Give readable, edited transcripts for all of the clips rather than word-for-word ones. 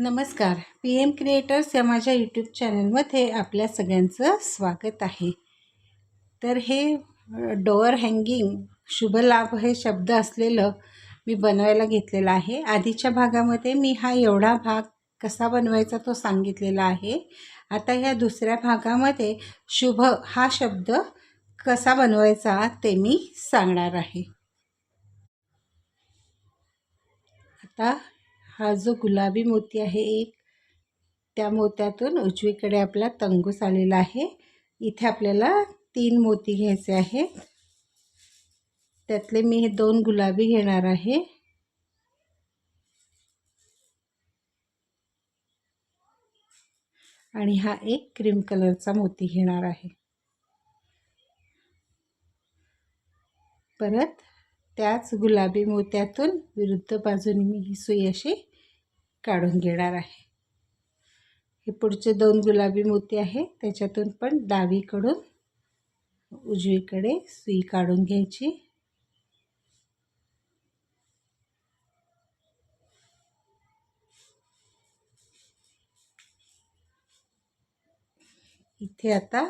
नमस्कार. PM creators या माझ्या यूट्यूब चॅनलमध्ये आपल्या सगळ्यांचं स्वागत आहे. तर हे डोअर हँगिंग शुभलाभ हे शब्द असलेलं मी बनवायला घेतलेलं आहे. आधीच्या भागामध्ये मी हा एवढा भाग कसा बनवायचा तो सांगितलेला आहे. आता ह्या दुसऱ्या भागामध्ये शुभ हा शब्द कसा बनवायचा ते मी सांगणार आहे. आता हा जो गुलाबी मोती आहे एक, त्या मोत्यातून उजवीकडे आपला तंगूस आलेला आहे. इथे आपल्याला 3 मोती घ्यायचे आहेत. त्यातले मी हे 2 गुलाबी घेणार आहे. आणि हा एक क्रीम कलरचा मोती घेणार आहे. परत त्याच गुलाबी मोत्यातून विरुद्ध बाजूने मी ही सुई अशी काढून घेणार आहे. हे पुढचे 2 गुलाबी मोती आहेत, त्याच्यातून पण डावीकडून उजवीकडे सुई काढून घ्यायची. इथे आता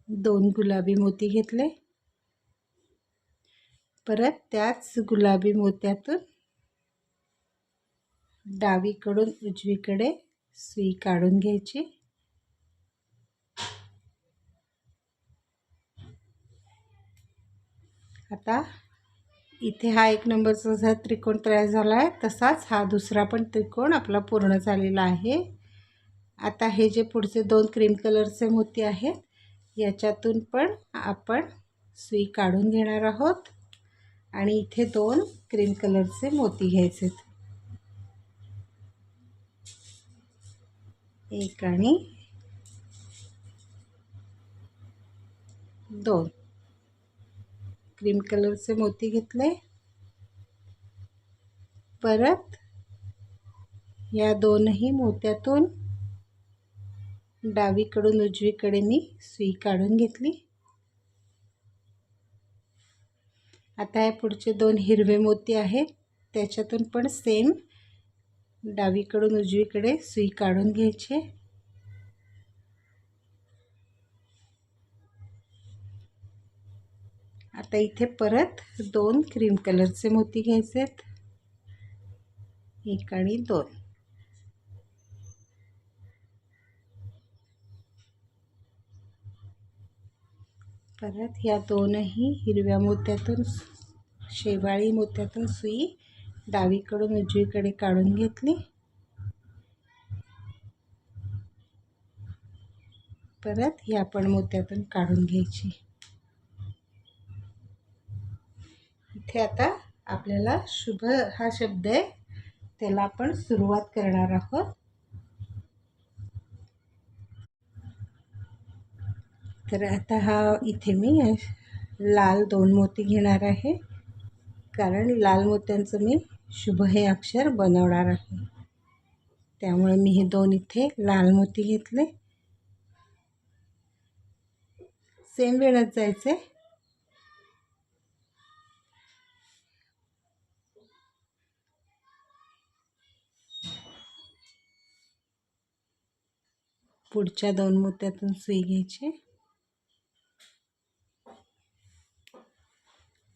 2 गुलाबी मोती घेतले. परत त्याच गुलाबी मोत्यातून डावीकडून उजवीकडे सुई काढून घ्यायची. आता इथे हा 1 नंबरचा जसा त्रिकोण तयार झाला आहे, तसाच हा दुसरा पण त्रिकोण आपला पूर्ण झालेला आहे. आता हे जे पुढचे 2 क्रीम कलरचे मोती आहेत, याच्यातून पण आपण सुई काढून घेणार आहोत. आणि इथे 2 क्रीम कलरचे मोती घ्यायचे, एक आणि 2 क्रीम कलरचे मोती घेतले. परत या दोनही मोत्यातून डावीकडून उजवीकडे मी सुई काढून घेतली. आता हे पुढचे 2 हिरवे मोती आहेत, त्याच्यातून पण सेम डावीकडून उजवीकडे सुई काढून घ्यायची. आता इथे परत 2 क्रीम कलरचे मोती घ्यायचे, एक आणि 2. परत या दोनही हिरव्या मोत्यातून शेवाळी मोत्यातून सुई डावीकडून उजवीकडे काढून घेतली. परत या पण मोत्यातून काढून घ्यायची. इथे आता आपल्याला शुभ हा शब्द आहे, त्याला आपण सुरुवात करणार आहोत. तर आता हा इथे मी लाल 2 मोती घेणार आहे, कारण लाल मोत्यांचं मी शुभ हे अक्षर बनवणार आहे. त्यामुळे मी हे 2 इथे लाल मोती घेतले. सेम वेळात जायचे. पुढच्या 2 मोत्यातून सुई घ्यायची.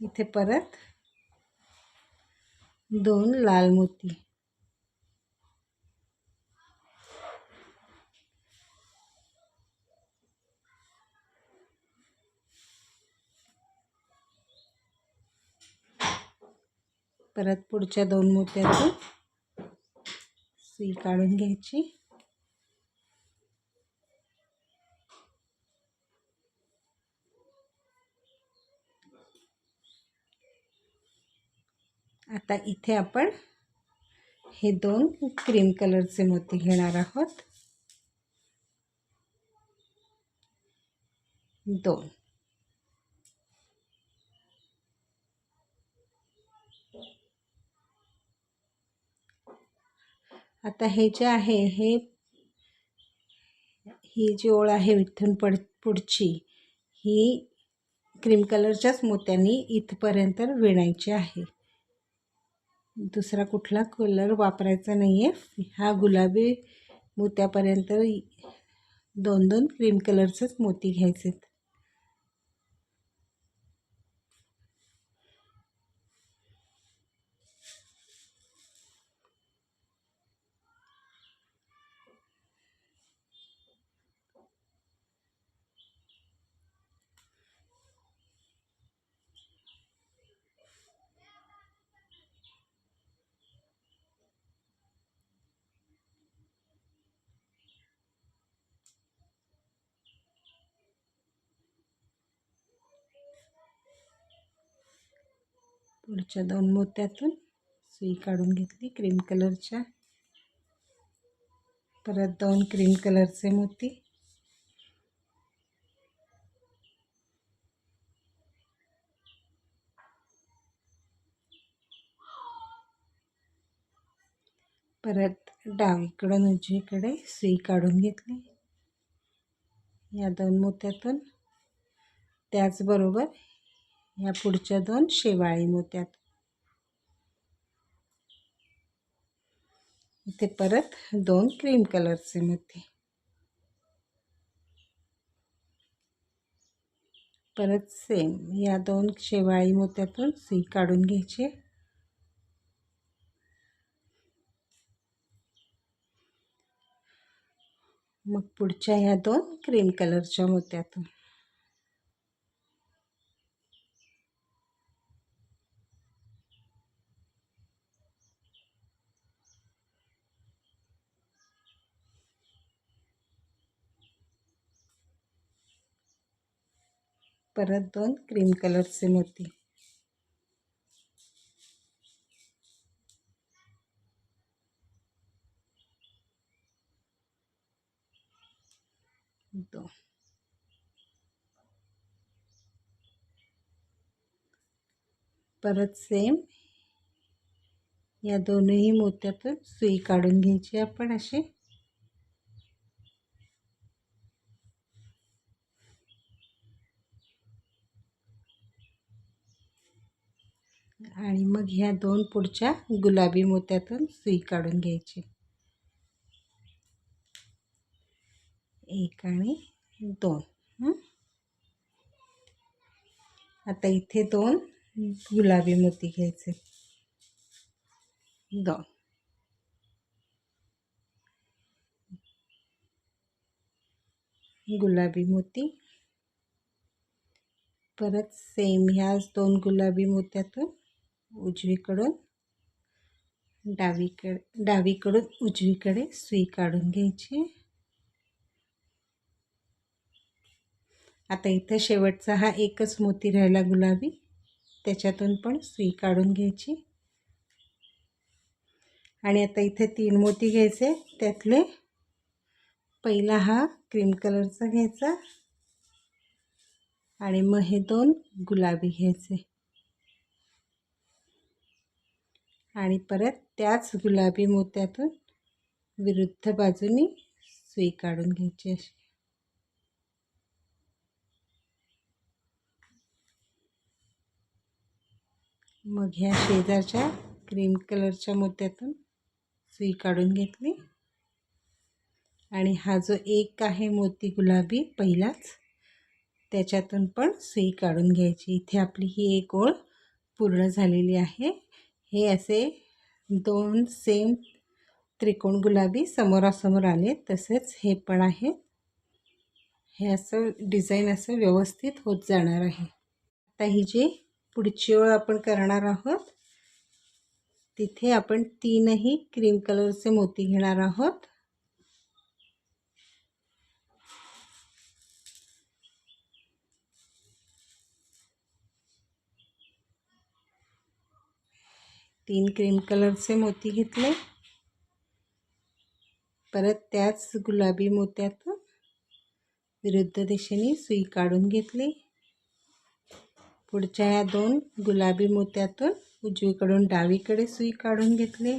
इथे परत 2 लाल मोती. परत पुढच्या 2 मोत्यातून सुई काढून घ्यायची. आता इथे आपण हे 2 क्रीम कलरचे मोती घेणार आहोत, 2. आता हे जे आहे ही जी ओळ आहे इथून पुढची ही क्रीम कलरच्याच मोत्यांनी इथपर्यंत विणायची आहे. दुसरा कुठला कलर वापरायचा नाही आहे. हा गुलाबी मोत्यापर्यंत 2-2 क्रीम कलरचेच मोती घ्यायचे. पुढच्या 2 मोत्यातून सुई काढून घेतली क्रीम कलरच्या. परत 2 क्रीम कलरचे मोती. परत डावीकडून उजवीकडे सुई काढून घेतली या 2 मोत्यातून. त्याचबरोबर या पुढच्या 2 शेवाळी मोत्यात. इथे परत 2 क्रीम कलरचे मोती. परत सेम या 2 शेवाळी मोत्यातून सुई काढून घ्यायची. मग पुढच्या या 2 क्रीम कलरच्या मोत्यातून. परत 2 क्रीम कलरचे मोती. परत सेम या दोनही मोत्यातून सुई काढून घ्यायची आपण अशी. आणि मग ह्या 2 पुढच्या गुलाबी मोत्यातून सुई काढून घ्यायची. 1 आणि 2. आता इथे 2 गुलाबी मोती घ्यायचे. 2 गुलाबी मोती. परत सेम ह्याच 2 गुलाबी मोत्यातून उजवीकडून डावीकडून उजवीकडे सुई काढून घ्यायची. आता इथं शेवटचा हा एकच मोती राहिला गुलाबी, त्याच्यातून पण सुई काढून घ्यायची. आणि आता इथे 3 मोती घ्यायचे. त्यातले पहिला हा क्रीम कलरचा घ्यायचा आणि मग हे 2 गुलाबी घ्यायचे आणि परत त्याच गुलाबी मोत्यातून विरुद्ध बाजूनी सुई काढून घ्यायची अशी. मग ह्या शेजारच्या क्रीम कलरच्या मोत्यातून सुई काढून घेतली आणि हा जो एक आहे मोती गुलाबी पहिलाच, त्याच्यातून पण सुई काढून घ्यायची. इथे आपली ही एक ओळ पूर्ण झालेली आहे. हे असे 2 सेम त्रिकोण गुलाबी समोरासमोर आले, तसेच हे पण आहे. हे असं डिझाईन असं व्यवस्थित होत जाणार आहे. आता ही जी पुढची ओळ आपण करणार आहोत तिथे आपण 3ही क्रीम कलरचे मोती घेणार आहोत. तीन क्रीम कलरचे मोती घेतले. परत त्याच गुलाबी मोत्यातून विरुद्ध दिशेने सुई काढून घेतली. पुढच्या या 2 गुलाबी मोत्यातून उजवीकडून डावीकडे सुई काढून घेतली.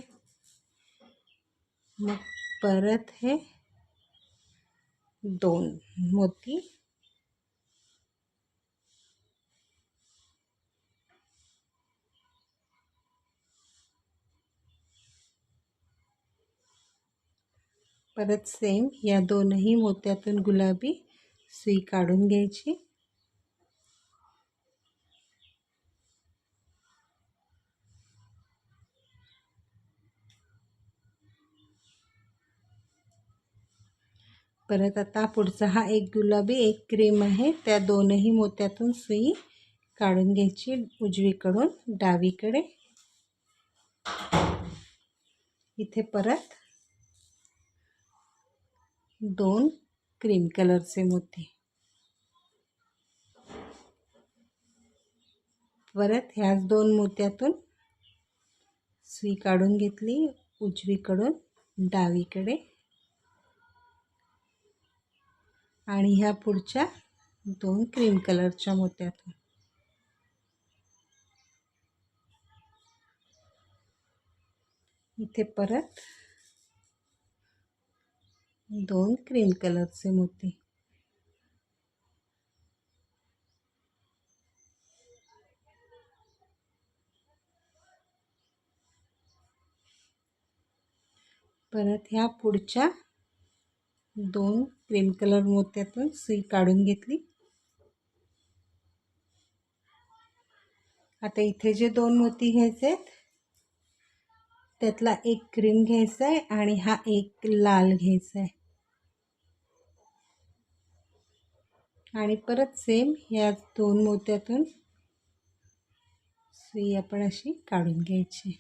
मग परत हे 2 मोती परत सेम या दोनही मोत्यातून गुलाबी सुई काढून घ्यायची. परत आता पुढचा हा एक गुलाबी एक क्रीम आहे, त्या दोनही मोत्यातून सुई काढून घ्यायची उजवीकडून डावीकडे. इथे परत दोन क्रीम कलरचे मोती. परत ह्याच दोन मोत्यातून सुई काढून घेतली उजवीकडून डावीकडे आणि ह्या पुढच्या दोन क्रीम कलरच्या मोत्यातून. इथे परत दोन क्रीम कलरचे मोती. परत ह्या पुढच्या दोन क्रीम कलर मोत्यातून सुई काढून घेतली. आता इथे जे दोन मोती घ्यायचे आहेत त्यातला एक क्रीम घ्यायचा आहे आणि हा एक लाल घ्यायचा आहे आणि परत सेम या दोन मोत्यातून सुई आपण अशी काढून घ्यायची.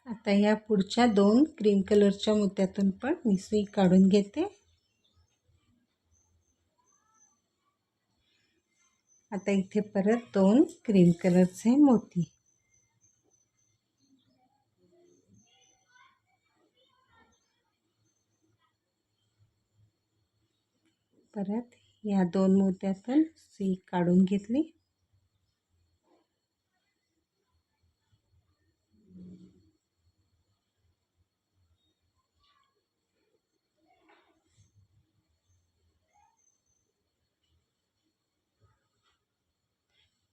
आता या पुढच्या दोन क्रीम कलरच्या मोत्यातून पण मी सुई काढून घेते. आता इथे परत दोन क्रीम कलरचे मोती. परत या दोन मोत्यातून सुई काढून घेतली.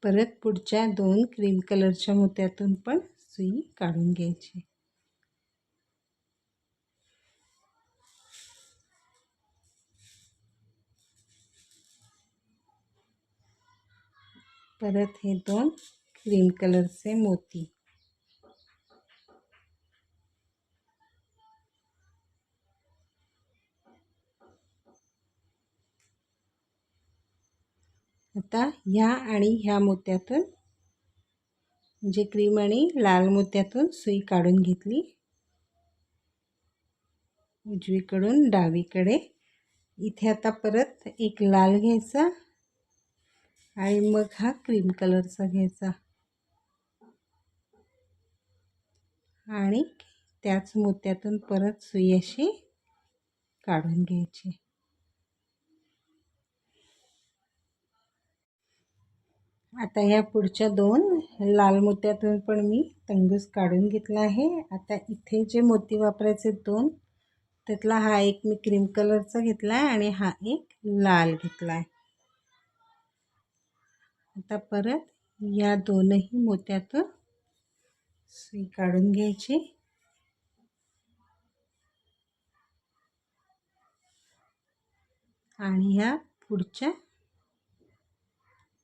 परत पुढच्या दोन क्रीम कलरच्या मोत्यातून पण सुई काढून घ्यायची. परत हे दोन क्रीम कलरचे मोती. आता ह्या आणि ह्या मोत्यातून म्हणजे क्रीम आणि लाल मोत्यातून सुई काढून घेतली उजवीकडून डावीकडे. इथे आता परत एक लाल घ्यायचा आणि मग हा क्रीम कलरचा घ्यायचा आणि त्याच मोत्यातून परत सुई अशी काढून घ्यायची. आता ह्या पुढच्या दोन लाल मोत्यातून पण मी तंगूस काढून घेतला आहे. आता इथे जे मोती वापरायचे दोन त्यातला हा एक मी क्रीम कलरचा घेतला आहे आणि हा एक लाल घेतला आहे. आता परत या दोनही मोत्यातून सुई काढून घ्यायची आणि ह्या पुढच्या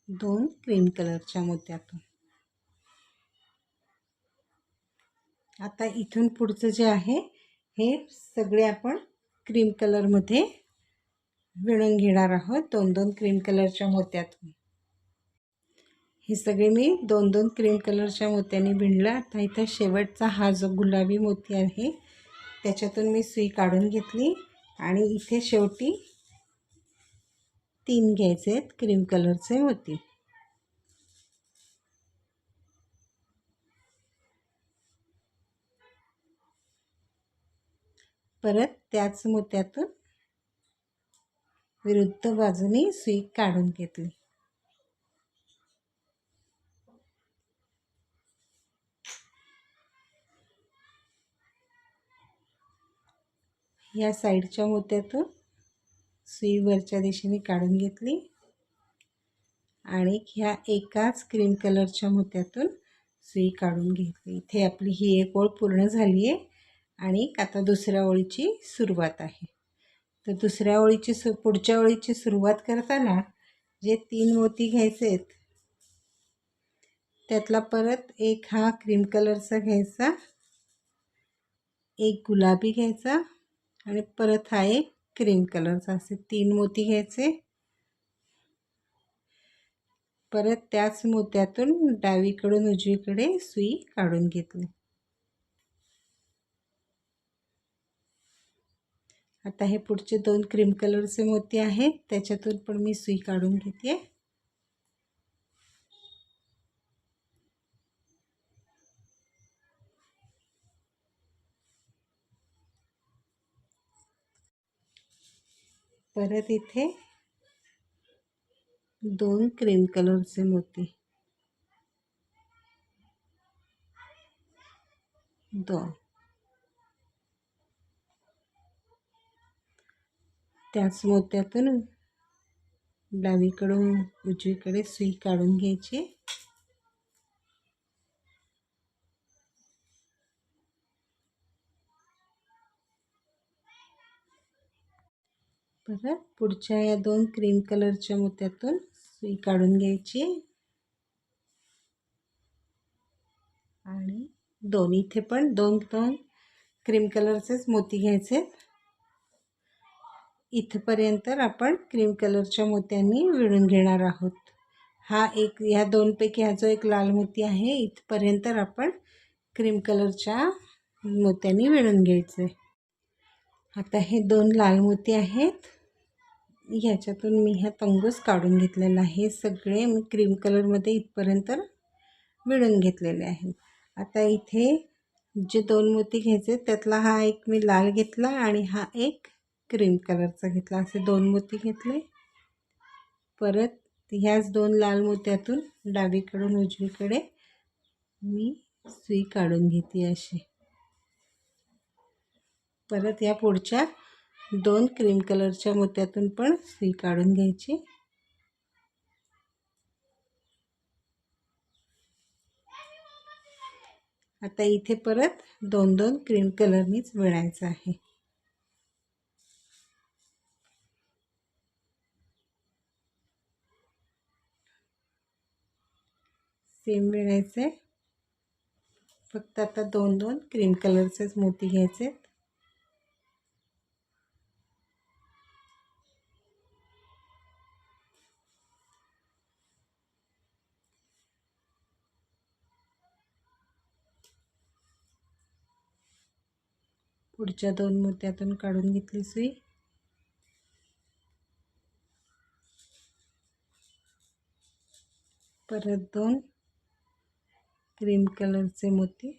दोन क्रीम कलरच्या मोत्यातून. आता इथून पुढचं जे आहे हे सगळे आपण क्रीम कलरमध्ये विणून घेणार आहोत दोन दोन क्रीम कलरच्या मोत्यातून. हे सगळे मी दोन दोन क्रीम कलरच्या मोत्यांनी विणलं. आता इथं शेवटचा हा जो गुलाबी मोती आहे त्याच्यातून मी सुई काढून घेतली आणि इथे शेवटी तीन घ्यायचे आहेत क्रीम कलरचे मोती. परत त्याच मोत्यातून विरुद्ध बाजूने सुई काढून घेतली. या साईडच्या मोत्यातून सुई वरच्या दिशेने काढून घेतली आणि ह्या एकाच क्रीम कलरच्या मोत्यातून सुई काढून घेतली. इथे आपली ही एक ओळ पूर्ण झाली आहे आणि आता दुसऱ्या ओळीची सुरुवात आहे. तर दुसऱ्या ओळीची पुढच्या ओळीची सुरुवात करताना जे 3 मोती घ्यायचे आहेत त्यातला परत एक हा क्रीम कलरचा घ्यायचा, एक गुलाबी घ्यायचा आणि परत हा एक क्रीम कलरचा, असे 3 मोती घ्यायचे. परत त्याच मोत्यातून डावीकडून उजवीकडे सुई काढून घेतली. आता हे पुढचे 2 क्रीम कलरचे मोती आहेत त्याच्यातून पण मी सुई काढून घेते. परत इथे 2 क्रीम कलरचे मोती, 2. त्याच मोत्यातून डावीकडून उजवीकडे सुई काढून घ्यायची. परत पुढच्या या 2 क्रीम कलरच्या मोत्यातून सुई काढून घ्यायची आणि 2 इथे पण 2 क्रीम कलरचेच मोती घ्यायचे. इथपर्यंत आपण क्रीम कलरच्या मोत्यांनी विणून घेणार आहोत. हा एक, ह्या 2 पैकी हा जो एक लाल मोती आहे इथपर्यंत आपण क्रीम कलरच्या मोत्यांनी विणून घ्यायचे. आता हे 2 लाल मोती आहेत, ह्याच्यातून मी हा तंगूस काढून घेतलेला आहे. सगळे मी क्रीम कलरमध्ये इथपर्यंत विणून घेतलेले आहेत. आता इथे जे 2 मोती घ्यायचे त्यातला हा एक मी लाल घेतला आणि हा एक क्रीम कलरचा घेतला, असे 2 मोती घेतले. परत ह्याच 2 लाल मोत्यातून डावीकडून उजवीकडे मी सुई काढून घेते अशी. परत या पुढच्या 2 क्रीम कलरच्या मोत्यातून पण सुई काढून घ्यायची. आता इथे परत 2 क्रीम कलरनीच विणायचं आहे. सेम विणायचे, फक्त आता 2 क्रीम कलरचेच मोती घ्यायचे. पुढच्या 2 मोत्यातून काढून घेतली सुई. परत 2 क्रीम कलरचे मोती,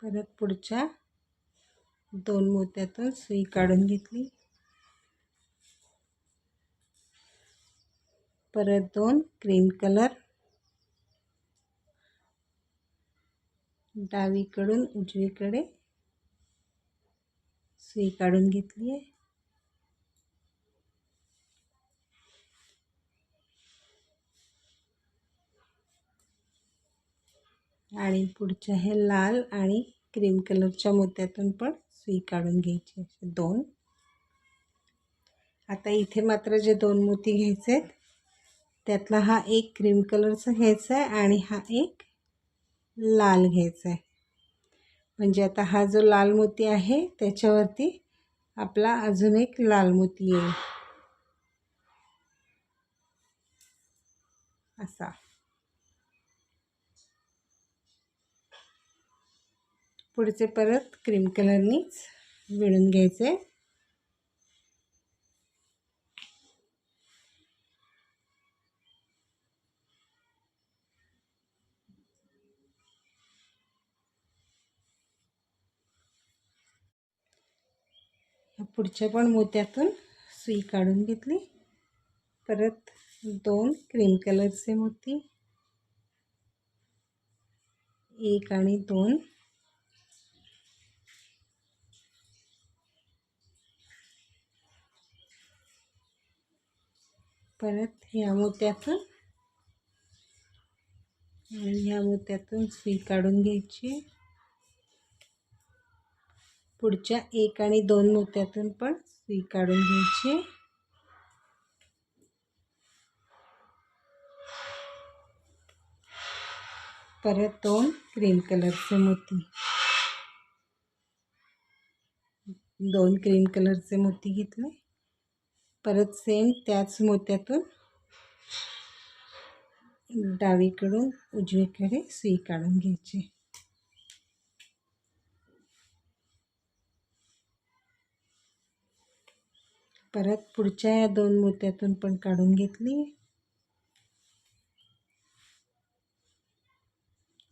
परत पुढच्या 2 मोत्यातून सुई काढून घेतली. परत 2 क्रीम कलर, डावीकडून उजवीकडे सुई काढून घेतली आहे. आणि पुढच्या हे लाल आणि क्रीम कलरच्या मोत्यातून पण सुई काढून घ्यायची, असे 2. आता इथे मात्र जे 2 मोती घ्यायचे आहेत त्यातला हा एक क्रीम कलरचा घ्यायचा आहे आणि हा एक लाल घ्यायचा आहे. म्हणजे आता हा जो लाल मोती आहे त्याच्यावरती आपला अजून एक लाल मोती येईल असा. पुढचे परत क्रीम कलरनीच विणून घ्यायचे. पुढच्या पण मोत्यातून सुई काढून घेतली. परत 2 क्रीम कलरचे मोती, 1 आणि 2. परत ह्या मोत्यातून आणि ह्या मोत्यातून सुई काढून घ्यायची. पुढच्या 1 आणि 2 मोत्यातून पण सुई काढून घ्यायची. परत 2 क्रीम कलरचे मोती, 2 क्रीम कलरचे मोती घेतले. परत सेम त्याच मोत्यातून डावीकडून उजवीकडे सुई काढून घ्यायची. परत पुढच्या या 2 मोत्यातून पण काढून घेतली.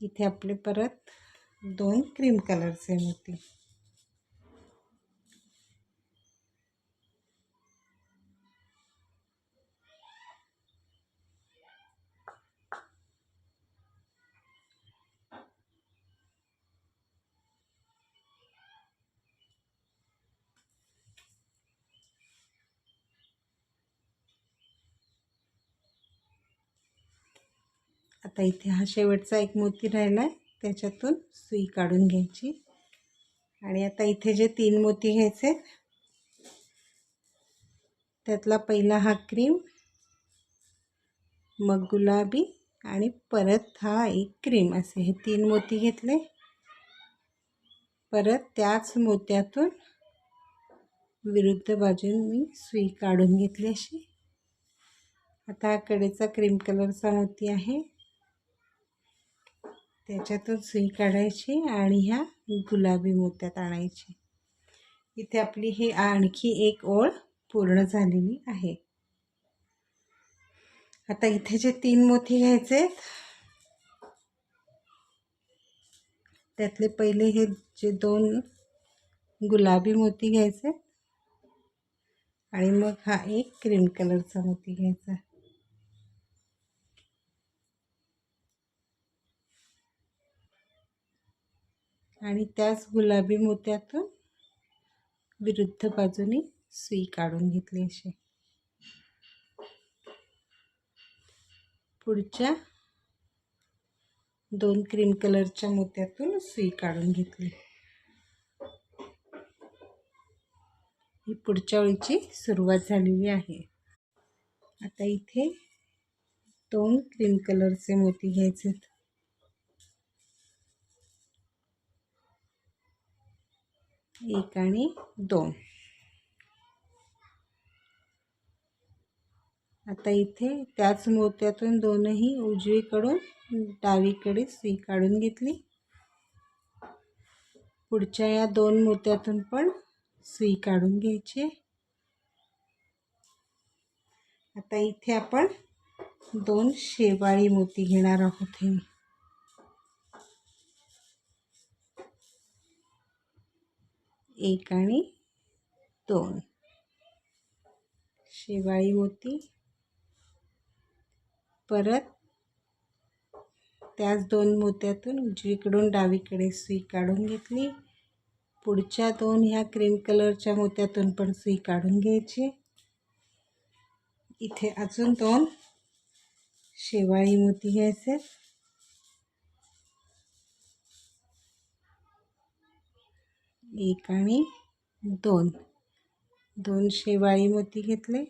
इथे आपले परत 2 क्रीम कलरचे मोती. आता इथे हा शेवटचा एक मोती राहिला आहे, त्याच्यातून सुई काढून घ्यायची. आणि आता इथे जे 3 मोती घ्यायचे, त्यातला पहिला हा क्रीम, मग गुलाबी आणि परत हा एक क्रीम, असे हे 3 मोती घेतले. परत त्याच मोत्यातून विरुद्ध बाजूने सुई काढून घेतली अशी. आता हा कडेचा क्रीम कलरचा मोती आहे, त्याच्यातून सुई काढायची आणि ह्या गुलाबी मोत्यात आणायची. इथे आपली ही आणखी एक ओळ पूर्ण झालेली आहे. आता इथे जे 3 मोती घ्यायचे, त्यातले पहिले हे जे 2 गुलाबी मोती घ्यायचे आणि मग हा एक क्रीम कलरचा मोती घ्यायचा. आणि त्याच गुलाबी मोत्यातून विरुद्ध बाजूने सुई काढून घेतली अशी. पुढच्या 2 क्रीम कलरच्या मोत्यातून सुई काढून घेतली. ही पुढच्या ओळीची सुरुवात झालेली आहे. आता इथे 2 क्रीम कलरचे मोती घ्यायचे, 1 आणि 2. आता इथे त्याच मोत्यातून दोनही उजवीकडून डावीकडे सुई काढून घेतली. पुढच्या या 2 मोत्यातून पण सुई काढून घ्यायची. आता इथे आपण 2 शेवाळी मोती घेणार आहोत. हे 1 आणि 2 शेवाळी मोती. परत त्याच 2 मोत्यातून उजवीकडून डावीकडे सुई काढून घेतली. पुढच्या 2 ह्या क्रीम कलरच्या मोत्यातून पण सुई काढून घ्यायची. इथे अजून 2 शेवाळी मोती घ्यायचे, 1 आणि 2. 2 शेवाळी मोती घेतले.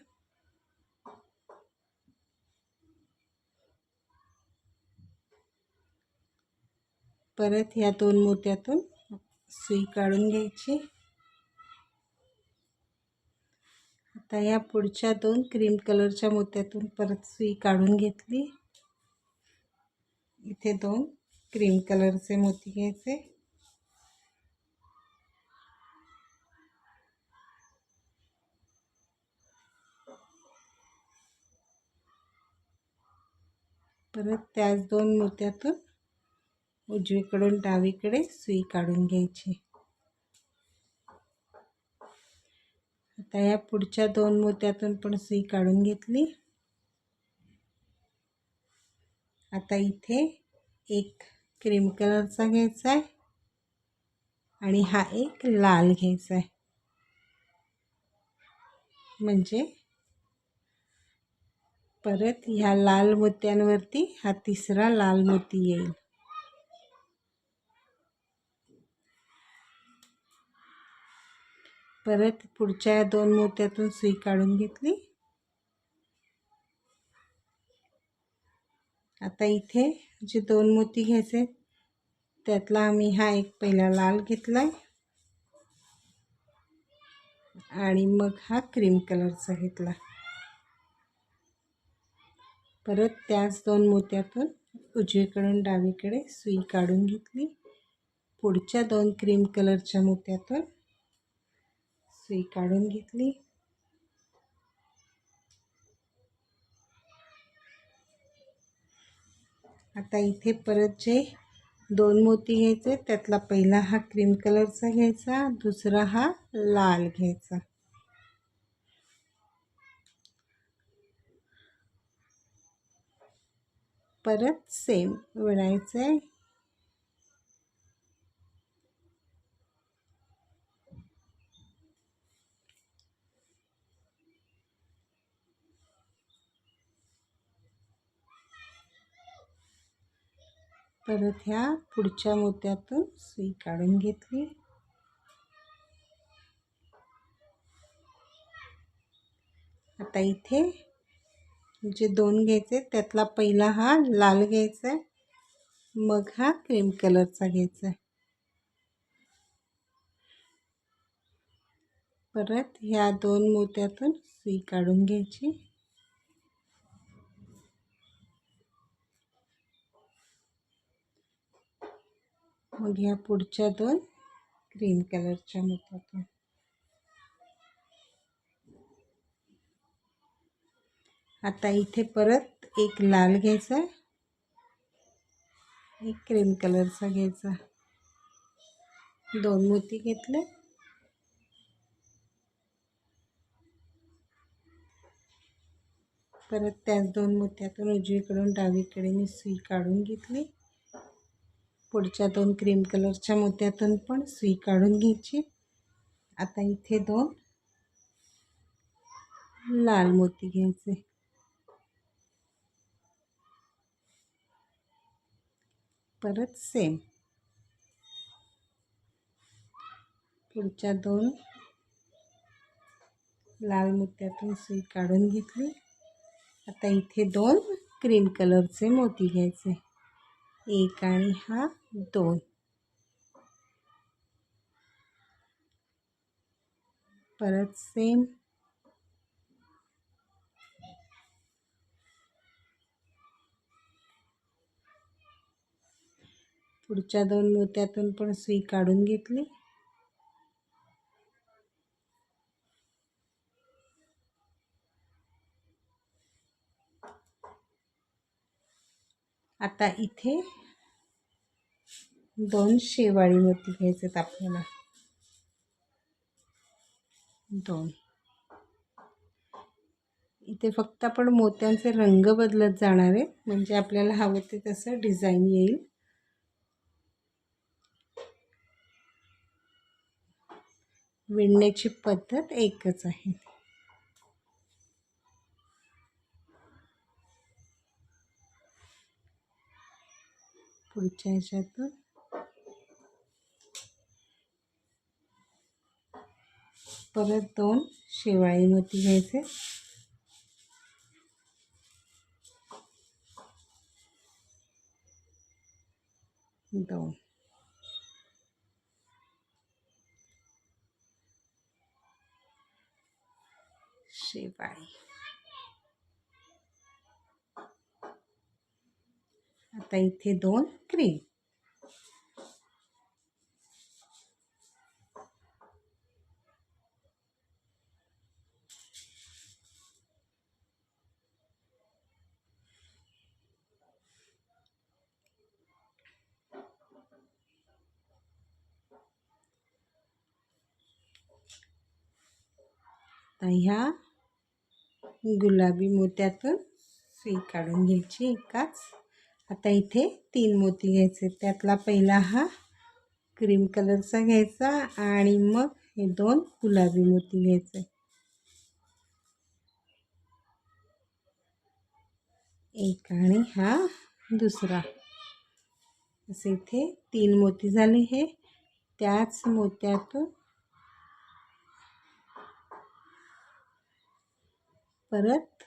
परत ह्या 2 मोत्यातून सुई काढून घ्यायची. आता या पुढच्या 2 क्रीम कलरच्या मोत्यातून परत सुई काढून घेतली. इथे 2 क्रीम कलरचे मोती घ्यायचे, परत त्याच 2 मोत्यातून उजवीकडून डावीकडे सुई काढून घ्यायची. आता या पुढच्या 2 मोत्यातून पण सुई काढून घेतली. आता इथे एक क्रीम कलरचा घ्यायचा आहे आणि हा एक लाल घ्यायचा आहे, म्हणजे परत ह्या लाल मोत्यांवरती हा तिसरा लाल मोती येईल. परत पुढच्या 2 मोत्यातून सुई काढून घेतली. आता इथे जे 2 मोती घ्यायचे त्यातला आम्ही हा एक पहिला लाल घेतलाय आणि मग हा क्रीम कलरचा घेतला. परत त्याच 2 मोत्यातून उजवीकडून डावीकडे सुई काढून घेतली. पुढच्या 2 क्रीम कलरच्या मोत्यातून सुई काढून घेतली. आता इथे परत जे 2 मोती घ्यायचे त्यातला पहिला हा क्रीम कलरचा घ्यायचा, दुसरा हा लाल घ्यायचा. परत सेम वळायचं आहे. परत ह्या पुढच्या मोत्यातून सुई काढून घेतली. आता इथे जे 2 घ्यायचे त्यातला पहिला हा लाल घ्यायचा आहे, मग हा क्रीम कलरचा घ्यायचा आहे. परत ह्या 2 मोत्यातून सुई काढून घ्यायची. मग ह्या पुढच्या 2 क्रीम कलरच्या मोत्यातून. आता इथे परत एक लाल घ्यायचा, एक क्रीम कलरचा घ्यायचा. 2 मोती घेतले. परत त्याच 2 मोत्यातून उजवीकडून डावीकडे मी सुई काढून घेतली. पुढच्या 2 क्रीम कलरच्या मोत्यातून पण सुई काढून घ्यायची. आता इथे 2 लाल मोती घ्यायचे. परत सेम पुढच्या 2 लाल मोत्यातून सुई काढून घेतली. आता इथे 2 क्रीम कलरचे मोती घ्यायचे, एक आणि हा 2. परत सेम पुढच्या 2 मोत्यातून पण सुई काढून घेतली. आता इथे 2 शेवाळी मोती घ्यायचे आपल्याला. 2 इथे फक्त आपण मोत्यांचे रंग बदलत जाणार आहे, म्हणजे आपल्याला हवं ते तसं डिझाईन येईल. विणण्याची पद्धत एकच आहे. पुढच्या ह्याच्यातून परत 2 शेवाळी मोती घ्यायचे. 2 शेवाळी. आता इथे 2 क्रीम. आता ह्या गुलाबी मोत्यातून सुई काढून घ्यायची एकाच. आता इथे 3 मोती घ्यायचे. त्यातला पहिला हा क्रीम कलरचा घ्यायचा आणि मग हे 2 गुलाबी मोती घ्यायचे. एक आणि हा दुसरा. असे इथे 3 मोती झाले. हे त्याच मोत्यातून परत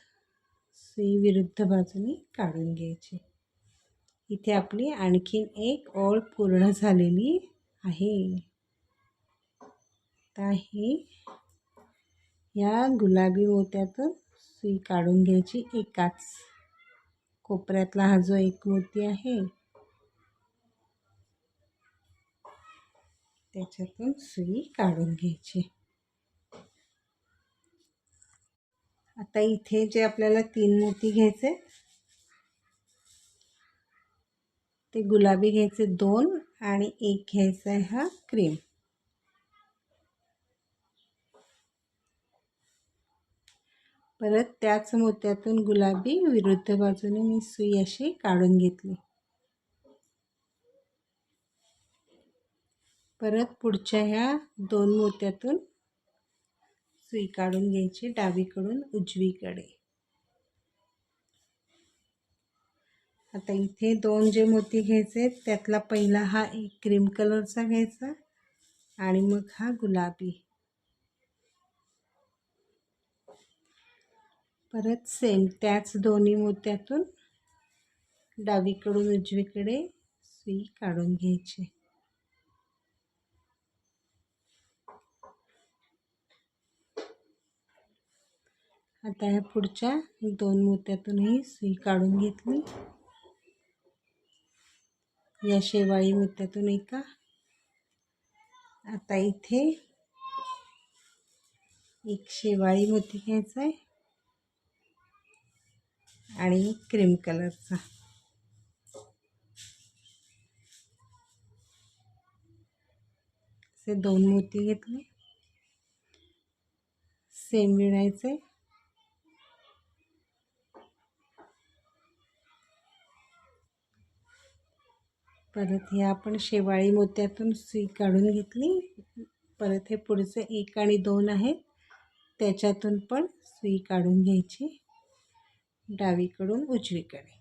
सुई विरुद्ध बाजूने काढून घ्यायची. इथे आपली आणखीन एक ओळ पूर्ण झालेली आहे. आता ही या गुलाबी मोत्यातून सुई काढून घ्यायची एकाच कोपऱ्यातला. हा जो एक मोती आहे त्याच्यातून सुई काढून घ्यायची. आता इथे जे आपल्याला 3 मोती घ्यायचे ते गुलाबी घ्यायचे 2 आणि एक घ्यायचा आहे हा क्रीम. परत त्याच मोत्यातून गुलाबी विरुद्ध बाजूने मी सुई अशी काढून घेतली. परत पुढच्या ह्या 2 मोत्यातून सुई काढून घ्यायची डावीकडून उजवीकडे. आता इथे 2 जे मोती घ्यायचे त्यातला पहिला हा एक क्रीम कलरचा घ्यायचा आणि मग हा गुलाबी. परत सेम त्याच दोन्ही मोत्यातून डावीकडून उजवीकडे सुई काढून घ्यायची. आता ह्या पुढच्या 2 मोत्यातूनही सुई काढून घेतली. या शेवाळी मोत्यातून एका. आता इथे एक शेवाळी मोती घ्यायचा आहे आणि क्रीम कलरचा. असे 2 मोती घेतले. सेम विणायचे. परत हे आपण शेवाळी मोत्यातून सुई काढून घेतली. परत हे पुढचे 1 आणि 2 आहेत त्याच्यातून पण सुई काढून घ्यायची डावीकडून उजवीकडे.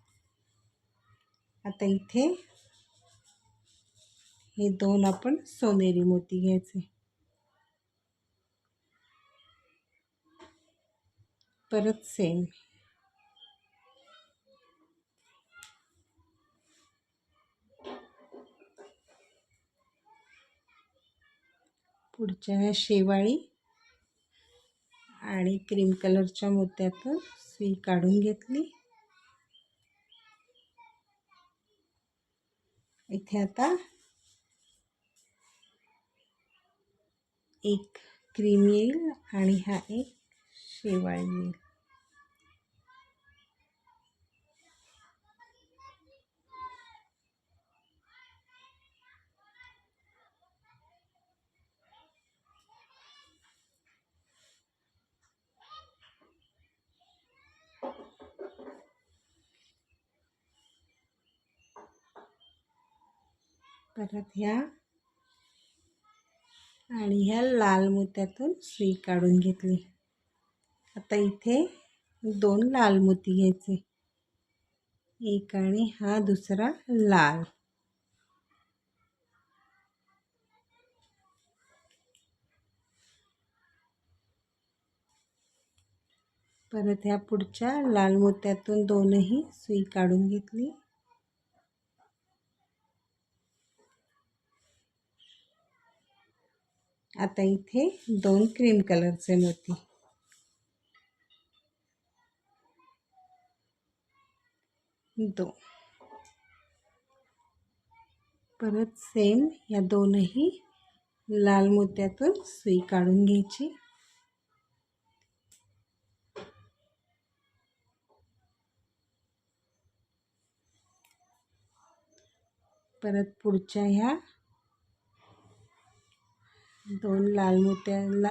आता इथे हे 2 आपण सोनेरी मोती घ्यायचे. परत सेम पुढच्या ह्या शेवाळी आणि क्रीम कलरच्या मोत्यातून सुई काढून घेतली. इथे आता एक क्रीम येईल आणि हा एक शेवाळी येईल. परत ह्या आणि ह्या लाल मोत्यातून सुई काढून घेतली. आता इथे 2 लाल मोती घ्यायचे. एक आणि हा दुसरा लाल. परत ह्या पुढच्या लाल मोत्यातून 2ही सुई काढून घेतली. आता इथे 2 क्रीम कलरचे मोती. परत सेम या 2ही लाल मोत्यातून सुई काढून घ्यायची. परत पुढच्या ह्या दोन लाल मोत्याला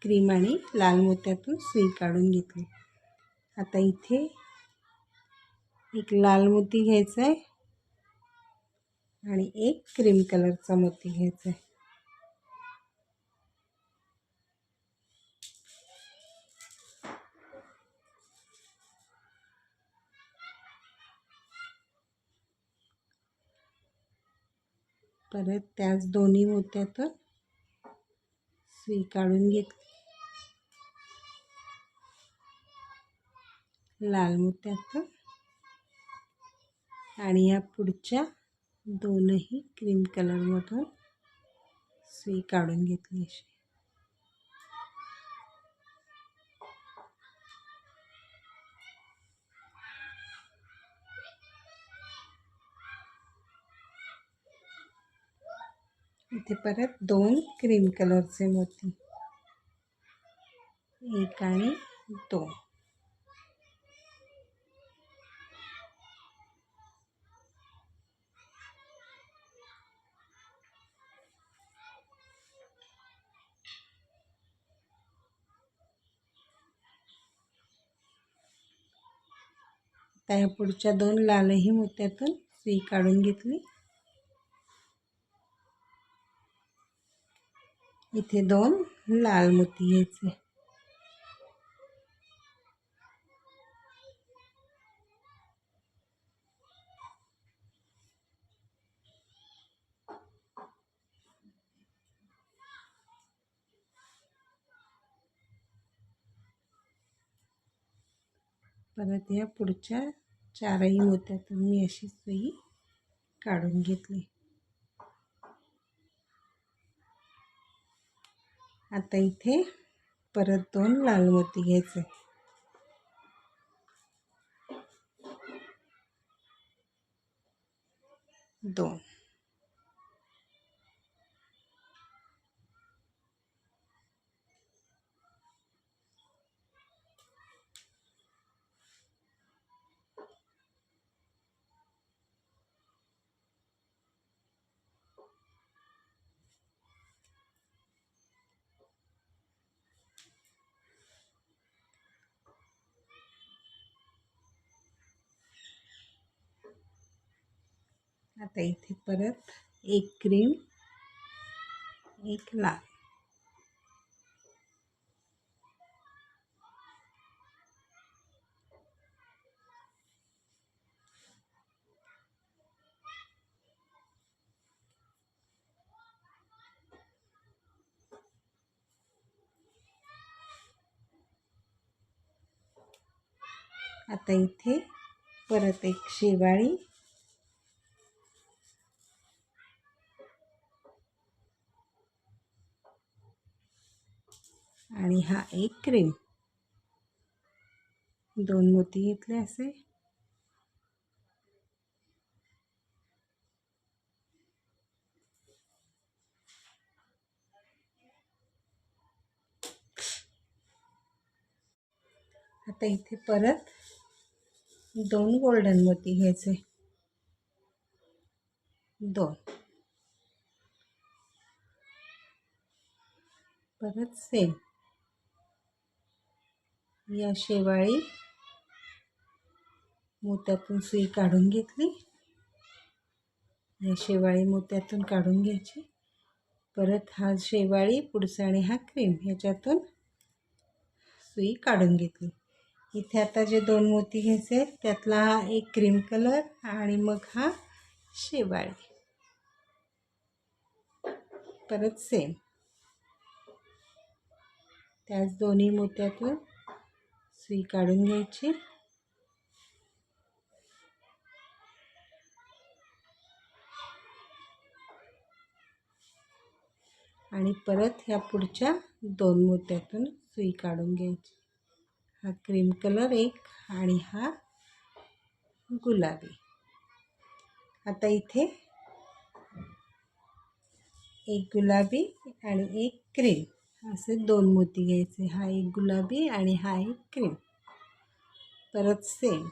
क्रीम आणि लाल मोत्यातून सुई काढून घेतली. आता इथे एक लाल मोती घ्यायचा आहे आणि एक क्रीम कलरचा मोती घ्यायचा आहे. परत त्याच दोन्ही मोत्यातून सुई काढून घेतली. लाल मोत्यातून आणि या पुढच्या दोनही क्रीम कलरमधून सुई काढून घेतली. अशी इथे परत दोन क्रीम कलरचे मोती, एक आणि दोन. आता या पुढच्या दोन लालही मोत्यातून सुई काढून घेतली. इथे दोन लाल मोती घ्यायचे. परत या पुढच्या चारही मोत्यातून मी अशी सुई काढून घेतली. आता इथे परत दोन लाल मोती घ्यायचे. दोन. आता इथे परत एक क्रीम, एक लाल. आता इथे परत एक शेवाळी आणि हा एक क्रीम. दोन मोती घेतले असे. आता इथे परत दोन गोल्डन मोती घ्यायचे. दोन. परत सेम या शेवाळी मोत्यातून सुई काढून घेतली. या शेवाळी मोत्यातून काढून घ्यायची. परत हा शेवाळी पुढचा आणि हा क्रीम ह्याच्यातून सुई काढून घेतली. इथे आता जे दोन मोती घ्यायचे त्यातला हा एक क्रीम कलर आणि मग हा शेवाळी. परत सेम त्याच दोन्ही मोत्यातून सुई काढून घ्यायची. आणि परत ह्या पुढच्या दोन मोत्यातून सुई काढून घ्यायची. हा क्रीम कलर एक आणि हा गुलाबी. आता इथे एक गुलाबी आणि एक क्रीम असे दोन मोती घ्यायचे. हा एक गुलाबी आणि हा एक क्रीम. परत सेम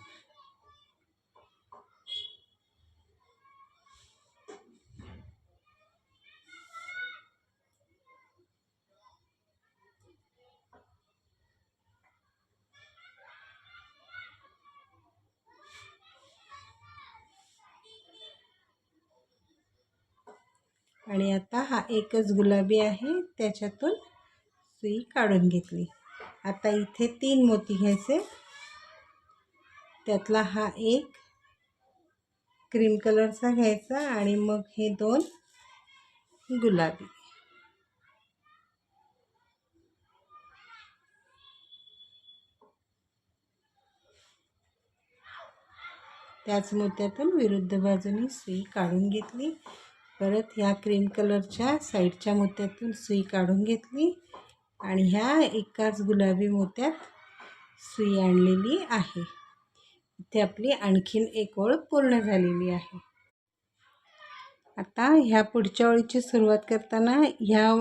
आणि आता हा एकच गुलाबी आहे, त्याच्यातून सुई काढून घेतली. आता इथे 3 मोती घ्यायचे. त्यातला हा एक क्रीम कलरचा घ्यायचा आणि मग हे 2 गुलाबी. त्याच मोत्यातून विरुद्ध बाजूने सुई काढून घेतली. परत ह्या क्रीम कलरच्या साईडच्या मोत्यातून सुई काढून घेतली आणि ह्या एकाच गुलाबी मोत्यात सुई आणलेली आहे. इथे आपली आणखीन एक ओळ पूर्ण झालेली आहे. आता ह्या पुढच्या ओळीची सुरुवात करताना ह्या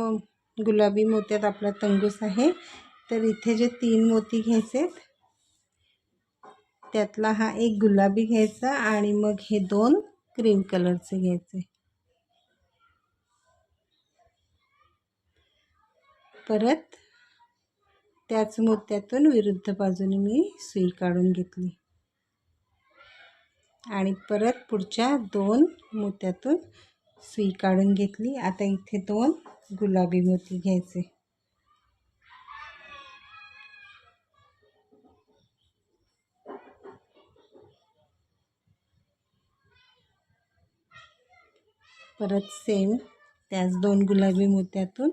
गुलाबी मोत्यात आपला तंगूस आहे, तर इथे जे 3 मोती घ्यायचे त्यातला हा एक गुलाबी घ्यायचा आणि मग हे 2 क्रीम कलरचे घ्यायचे. परत त्याच मोत्यातून विरुद्ध बाजूने मी सुई काढून घेतली आणि परत पुढच्या 2 मोत्यातून सुई काढून घेतली. आता इथे 2 गुलाबी मोती घ्यायचे. परत सेम त्याच 2 गुलाबी मोत्यातून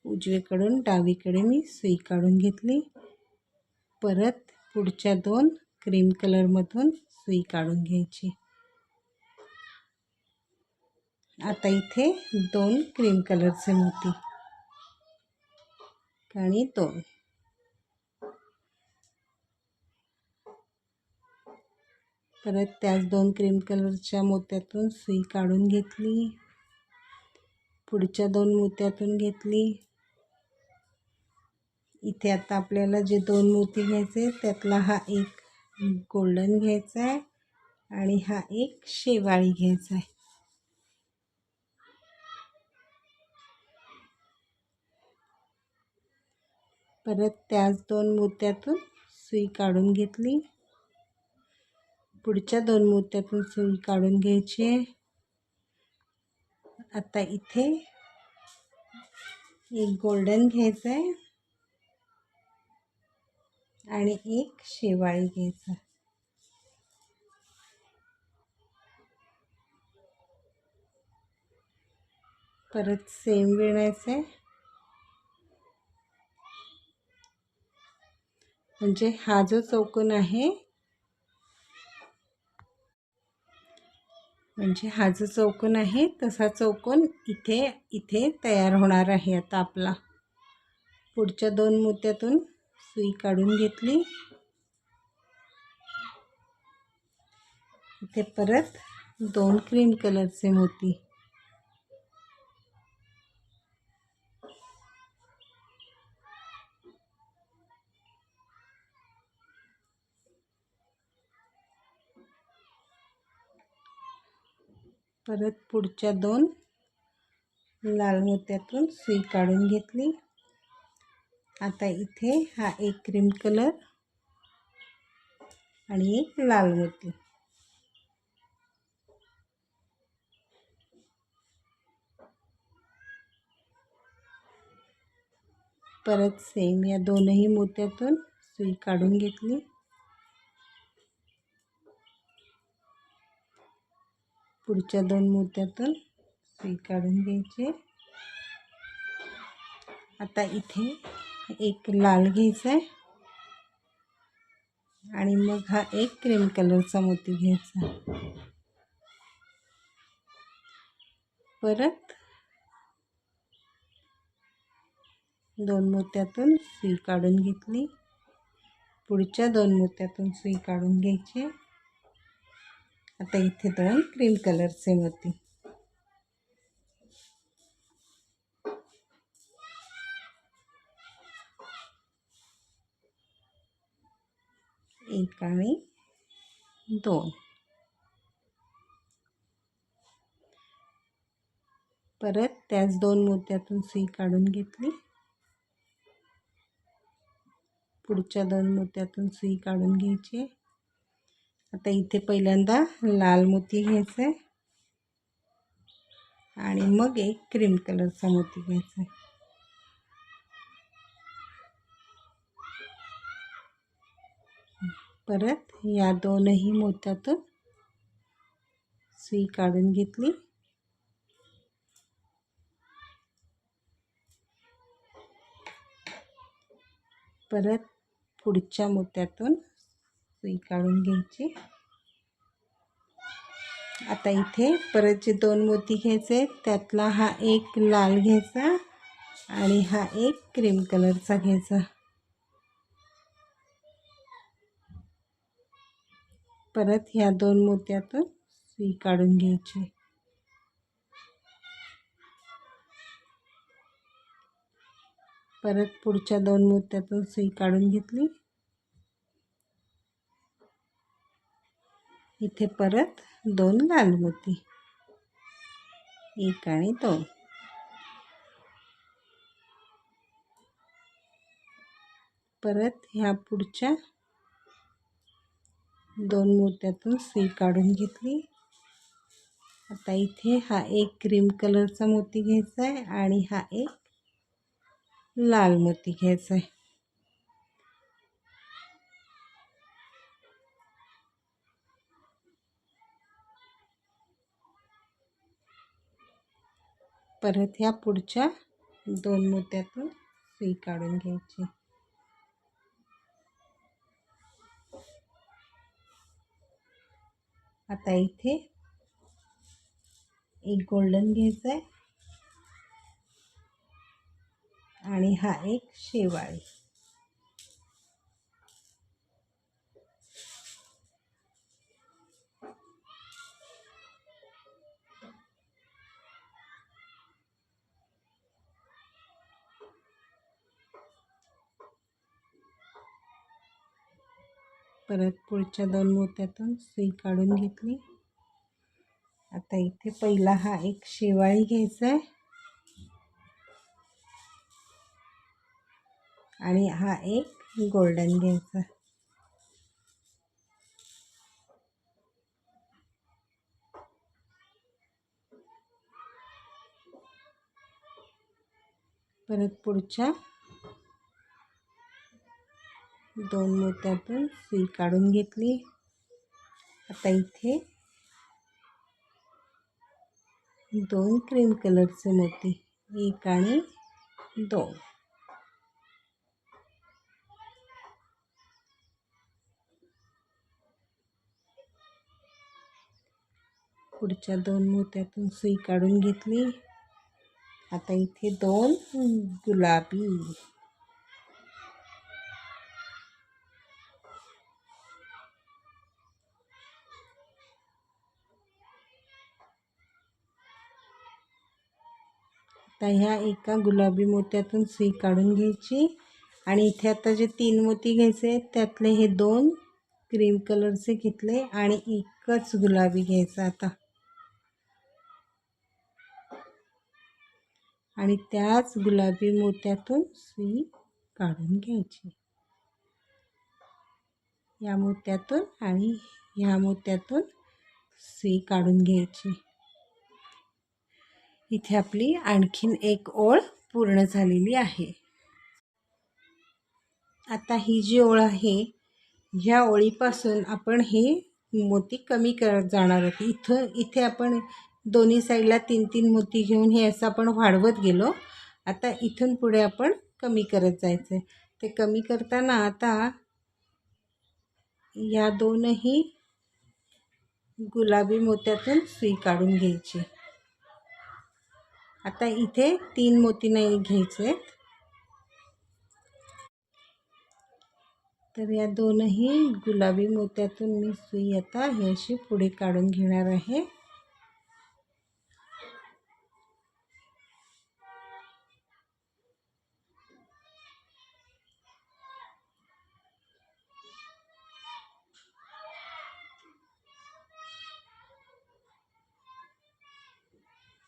उजवीकडून डावीकडे मी सुई काढून घेतली. परत पुढच्या 2 क्रीम कलरमधून सुई काढून घ्यायची. आता इथे 2 क्रीम कलरचे मोती आणि 2. परत त्याच 2 क्रीम कलरच्या मोत्यातून सुई काढून घेतली. पुढच्या 2 मोत्यातून घेतली. इथे आता आपल्याला जे 2 मोती घ्यायचे त्यातला हा एक गोल्डन घ्यायचा आहे आणि हा एक शेवाळी घ्यायचा आहे. परत त्याच 2 मोत्यातून सुई काढून घेतली. पुढच्या 2 मोत्यातून सुई काढून घ्यायची आहे. आता इथे एक गोल्डन घ्यायचं आहे आणि एक शेवाळी घ्यायचा. परत सेम विणायचं आहे. म्हणजे हा जो चौकोन आहे, तसा चौकोन इथे तयार होणार आहे. आता आपला पुढच्या 2 मोत्यातून सुई काढून घेतली. इथे परत 2 क्रीम कलरचे मोती. परत पुढच्या 2 लाल मोत्यातून सुई काढून घेतली. आता इथे हा एक क्रीम कलर आणि एक लाल मोती. परत सेम या दोनही मोत्यातून सुई काढून घेतली. पुढच्या 2 मोत्यातून सुई काढून घ्यायची. आता इथे एक लाल घ्यायचा आहे आणि मग हा एक क्रीम कलरचा मोती घ्यायचा. परत 2 मोत्यातून सुई काढून घेतली. पुढच्या 2 मोत्यातून सुई काढून घ्यायची. आता इथे 2 क्रीम कलरचे मोती. एक आणि 2. परत त्याच 2 मोत्यातून सुई काढून घेतली. पुढच्या 2 मोत्यातून सुई काढून घ्यायची. आता इथे पहिल्यांदा लाल मोती घ्यायचे आणि मग एक क्रीम कलरचा मोती घ्यायचा आहे. परत या दोनही मोत्यातून सुई काढून घेतली. परत पुढच्या मोत्यातून सुई काढून घ्यायची. आता इथे परत जे दोन मोती घ्यायचे त्यातला हा एक लाल घ्यायचा आणि हा एक क्रीम कलरचा घ्यायचा. परत ह्या दोन मोत्यातून सुई काढून घ्यायची. परत पुढच्या दोन मोत्यातून सुई काढून घेतली. इथे परत दोन लाल मोती, एक आणि दोन. परत ह्या पुढच्या दोन मोत्यातून सुई काढून घेतली. आता इथे हा एक क्रीम कलरचा मोती घ्यायचा आहे आणि हा एक लाल मोती घ्यायचा आहे. परत ह्या पुढच्या दोन मोत्यातून सुई काढून घ्यायची. आता इथे एक गोल्डन घ्यायचा आहे आणि हा एक शेवाळी. परत पुढच्या दोन मोत्यातून सुई काढून घेतली. आता इथे पहिला हा एक शेवाळी घ्यायचा आहे आणि हा एक गोल्डन घ्यायचा. परत पुढच्या दोन मोत्यातून सुई काढून घेतली. आता इथे दोन क्रीम कलरचे मोती, एक आणि दोन. पुढच्या दोन मोत्यातून सुई काढून घेतली. आता इथे दोन गुलाबी. आता ह्या एका गुलाबी मोत्यातून सुई काढून घ्यायची आणि इथे आता जे तीन मोती घ्यायचे त्यातले हे दोन क्रीम कलरचे घेतले आणि एकच गुलाबी घ्यायचा आता. आणि त्याच गुलाबी मोत्यातून सुई काढून घ्यायची. या मोत्यातून आणि ह्या मोत्यातून सुई काढून घ्यायची. इथे आपली आणखीन एक ओळ पूर्ण झालेली आहे. आता ही जी ओळ आहे ह्या ओळीपासून आपण हे मोती कमी करत जाणार आहोत. इथे आपण दोन्ही साईडला तीन तीन मोती घेऊन हे असं आपण वाढवत गेलो. आता इथून पुढे आपण कमी करत जायचं आहे. ते कमी करताना आता या दोनही गुलाबी मोत्यातून सुई काढून घ्यायची. आता इथे तीन मोती नाही घ्यायचे, तर या दोनही गुलाबी मोत्यातून मी सुई आता ही अशी पुढे काढून घेणार आहे.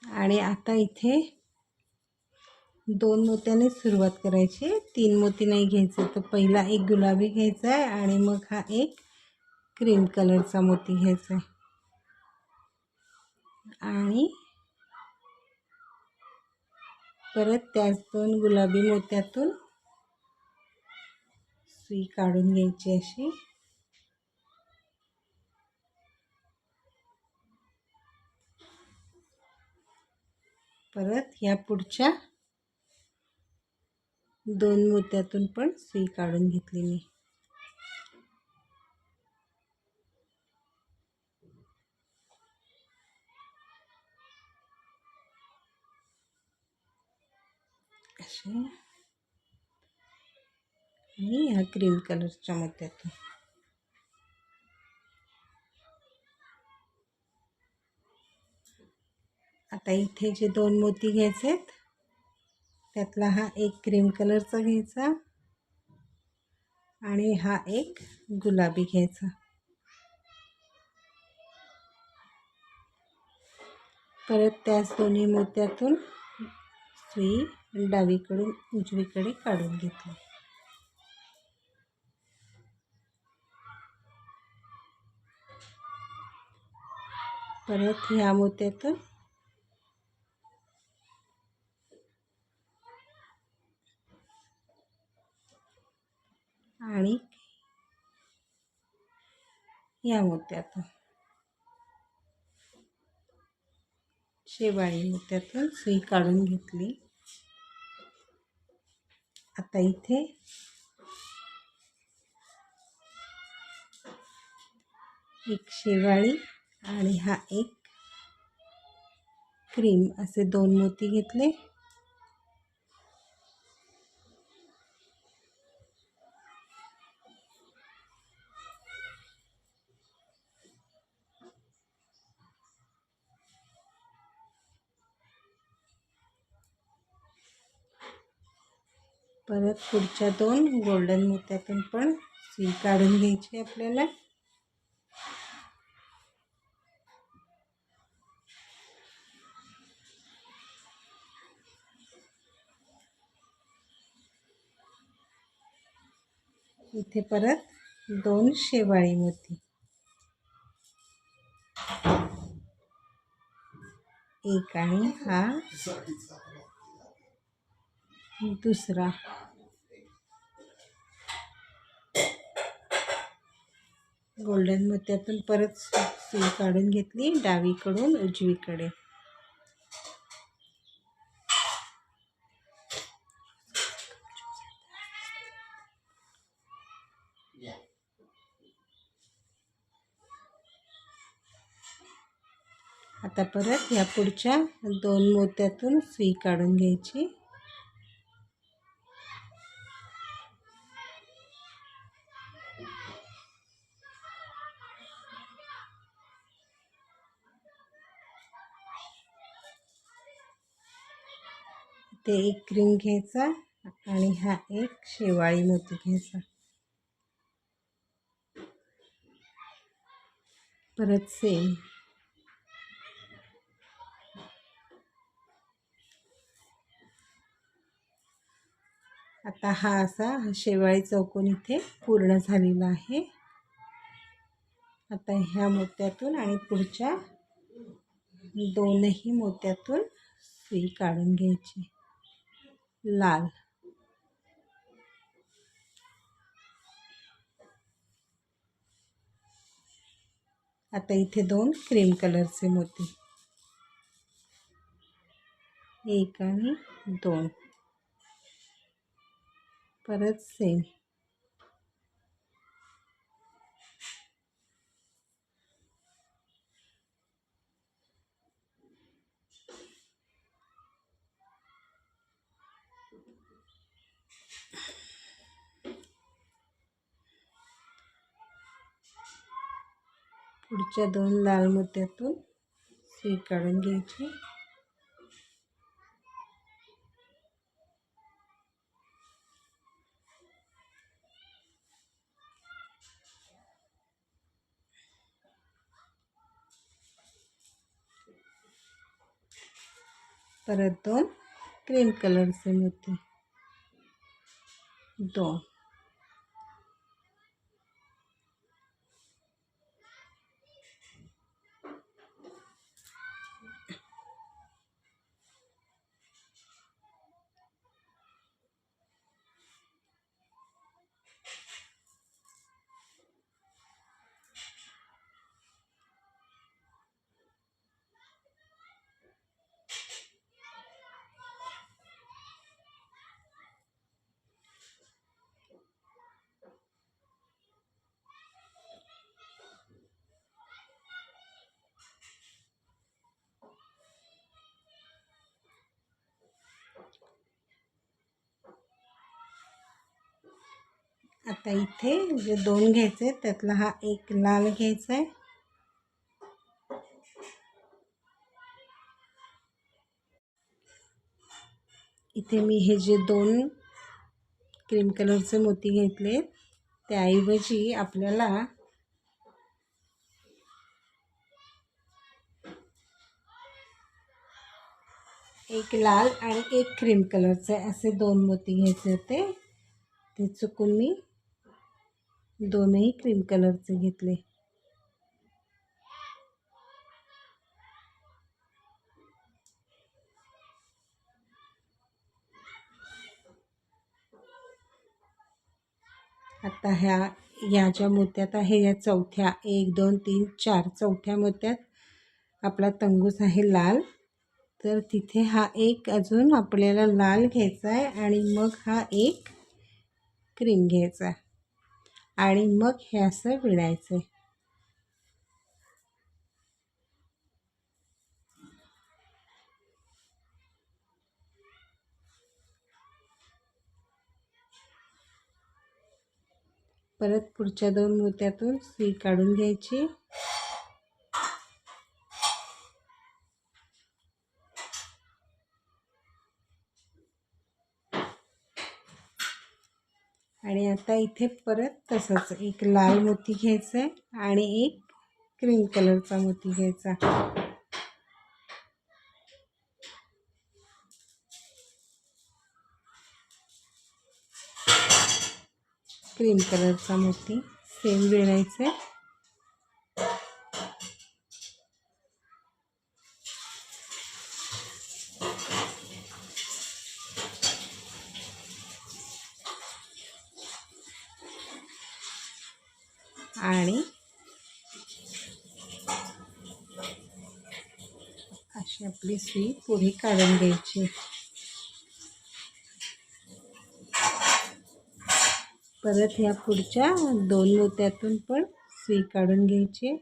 आणि आता इथे दोन मोत्याने सुरुवात करायची, तीन मोती नाही घ्यायचे. तर पहिला एक गुलाबी घ्यायचा आहे आणि मग हा एक क्रीम कलरचा मोती घ्यायचा आहे आणि परत त्याच 2 गुलाबी मोत्यातून सुई काढून घ्यायची अशी. परत ह्या पुढच्या 2 मोत्यातून पण सुई काढून घेतली मी. अशी आणि ह्या क्रीम कलरच्या मोत्यातून. आता इथे जे 2 मोती घ्यायचे आहेत त्यातला हा एक क्रीम कलरचा घ्यायचा आणि हा एक गुलाबी घ्यायचा. परत त्याच दोन्ही मोत्यातून सुई डावीकडून उजवीकडे काढून घेतली. परत ह्या मोत्यातून आणि या मोत्यातून शेवाळी मोत्यातून सुई काढून घेतली. आता इथे एक शेवाळी आणि हा एक क्रीम असे 2 मोती घेतले. परत पुढच्या 2 गोल्डन मोत्यातून पण सुई काढून घ्यायची आपल्याला. इथे परत 2 शेवाळी मोती, एक आणि हा दुसरा. गोल्डन मोत्यातून परत सुई काढून घेतली डावीकडून उजवीकडे. आता परत ह्या पुढच्या 2 मोत्यातून सुई काढून घ्यायची. ते एक क्रीम घ्यायचा आणि हा एक शेवाळी मोती घ्यायचा. परत सेम आता हा असा शेवाळी चौकोन इथे पूर्ण झालेला आहे. आता ह्या मोत्यातून आणि पुढच्या 2ही मोत्यातून सुई काढून घ्यायची लाल. आता इथे 2 क्रीम कलरचे मोती, एक आणि 2. परत सेम पुढच्या 2 लाल मोत्यातून सुई काढून घ्यायची. परत 2 क्रीम कलरचे मोती, 2. आता इथे जे 2 घ्यायचे त्यातला हा एक लाल घ्यायचा आहे. इथे मी हे जे 2 क्रीम कलरचे मोती घेतले त्याऐवजी आपल्याला एक लाल आणि एक क्रीम कलरचे असे 2 मोती घ्यायचे होते. ते चुकून मी 2ही क्रीम कलरचे घेतले. आता ह्या ज्या मोत्यात आहे या चौथ्या 1 2 3 4 चौथ्या मोत्यात आपला तंगूस आहे लाल. तर तिथे हा एक अजून आपल्याला लाल घ्यायचा आहे आणि मग हा एक क्रीम घ्यायचा आणि मग हे असं विणायचं आहे. परत पुढच्या 2 मोत्यातून सुई काढून घ्यायची आणि आता इथे परत तसंच एक लाल मोती घ्यायचा आहे आणि एक क्रीम कलरचा मोती घ्यायचा. क्रीम कलरचा मोती सेम विणायचा आहे. आणि अशी आपली सुई पुढे काढून घ्यायची. परत ह्या पुढच्या 2 मोत्यातून पण सुई काढून घ्यायची.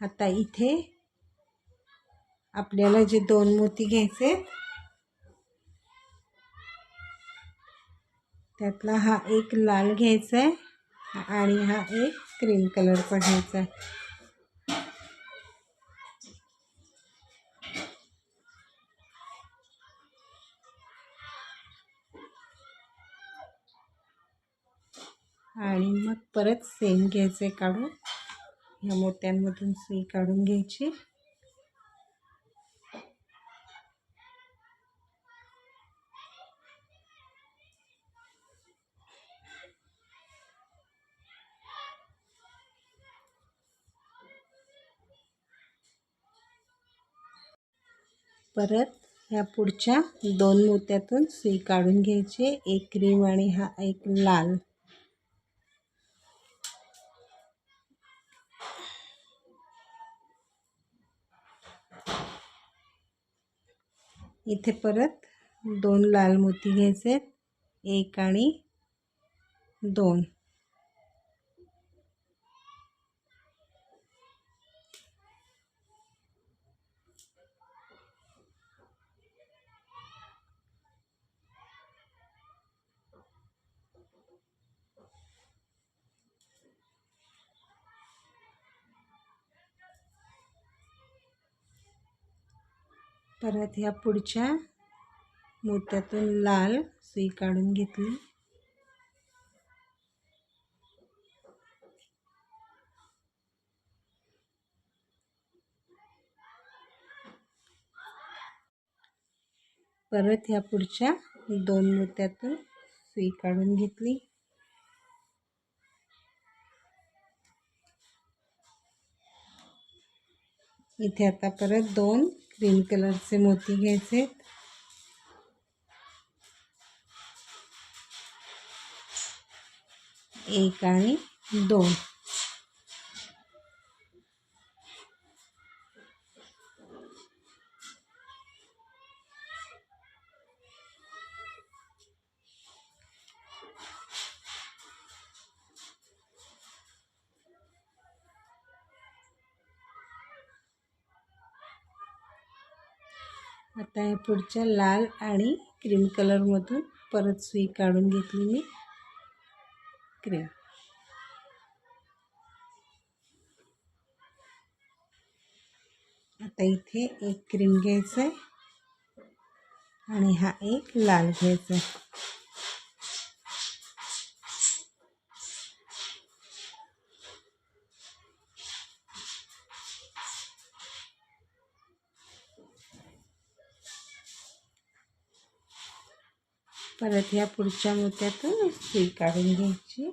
आता इथे आपल्याला जे 2 मोती घ्यायचे त्यातला हा एक लाल घ्यायचा आहे आणि हा एक क्रीम कलरचा घ्यायचा आहे. आणि मग परत सेम घ्यायचे काढून ह्या मोत्यांमधून सुई काढून घ्यायची. परत ह्या पुढच्या 2 मोत्यातून सुई काढून घ्यायची. एक क्रीम आणि हा एक लाल. इथे परत 2 लाल मोती घ्यायचे 1 आणि 2. परत ह्या पुढच्या मोत्यातून लाल सुई काढून घेतली. परत ह्या पुढच्या 2 मोत्यातून सुई काढून घेतली. इथे आता परत 2 क्रीम कलरचे मोती घ्यायचे. एक आणि 2. आता या पुढच्या लाल आणि क्रीम कलरमधून परत सुई काढून घेतली मी. क्रीम. आता इथे एक क्रीम घ्यायचं आहे आणि हा एक लाल घ्यायचा आहे. परत ह्या पुढच्या मोत्यातून सुई काढून घ्यायची.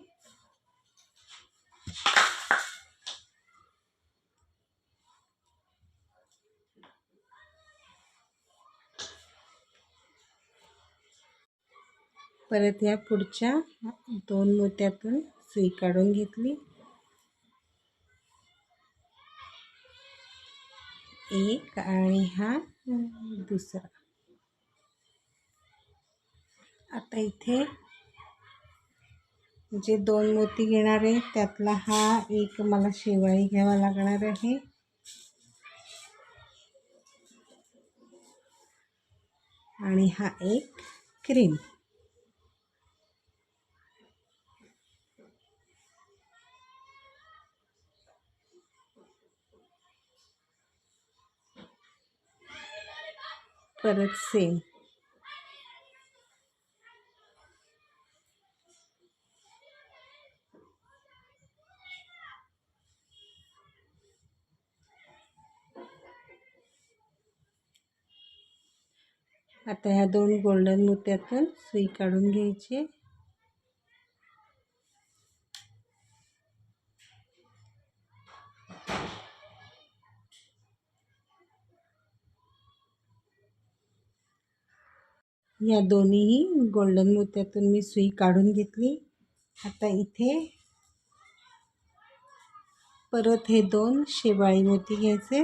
परत ह्या पुढच्या 2 मोत्यातून सुई काढून घेतली. एक आणि हा दुसरा. आता इथे जे 2 मोती घेणार आहे त्यातला हा एक मला शेवाळी घ्यावा लागणार आहे. आणि हा एक क्रीम. परत सेम. आता ह्या 2 गोल्डन मोत्यातून सुई काढून घ्यायची. या दोन्हीही गोल्डन मोत्यातून मी सुई काढून घेतली. आता इथे परत हे 2 शेवाळी मोती घ्यायचे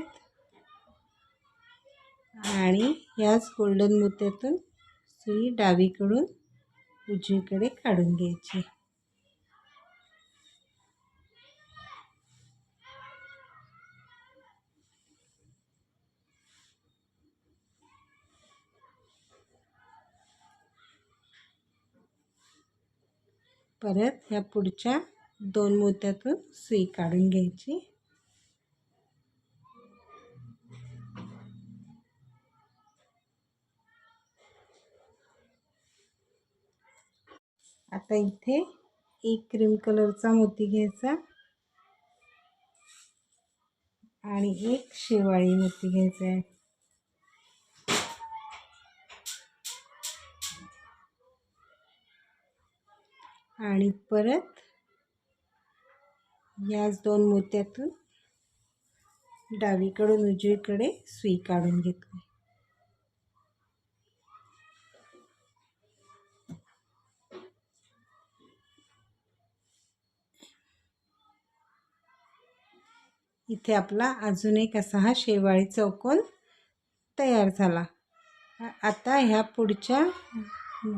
आणि याच गोल्डन मोत्यातून सुई डावीकडून उजवीकडे काढून घ्यायची. परत ह्या पुढच्या 2 मोत्यातून सुई काढून घ्यायची. आता इथे एक क्रीम कलरचा मोती घ्यायचा आणि एक शेवाळी मोती घ्यायचा आहे. आणि परत याच 2 मोत्यातून डावीकडून उजवीकडे सुई काढून घेतली. इथे आपला अजून एक असा हा शेवाळी चौकोन तयार झाला. आता ह्या पुढच्या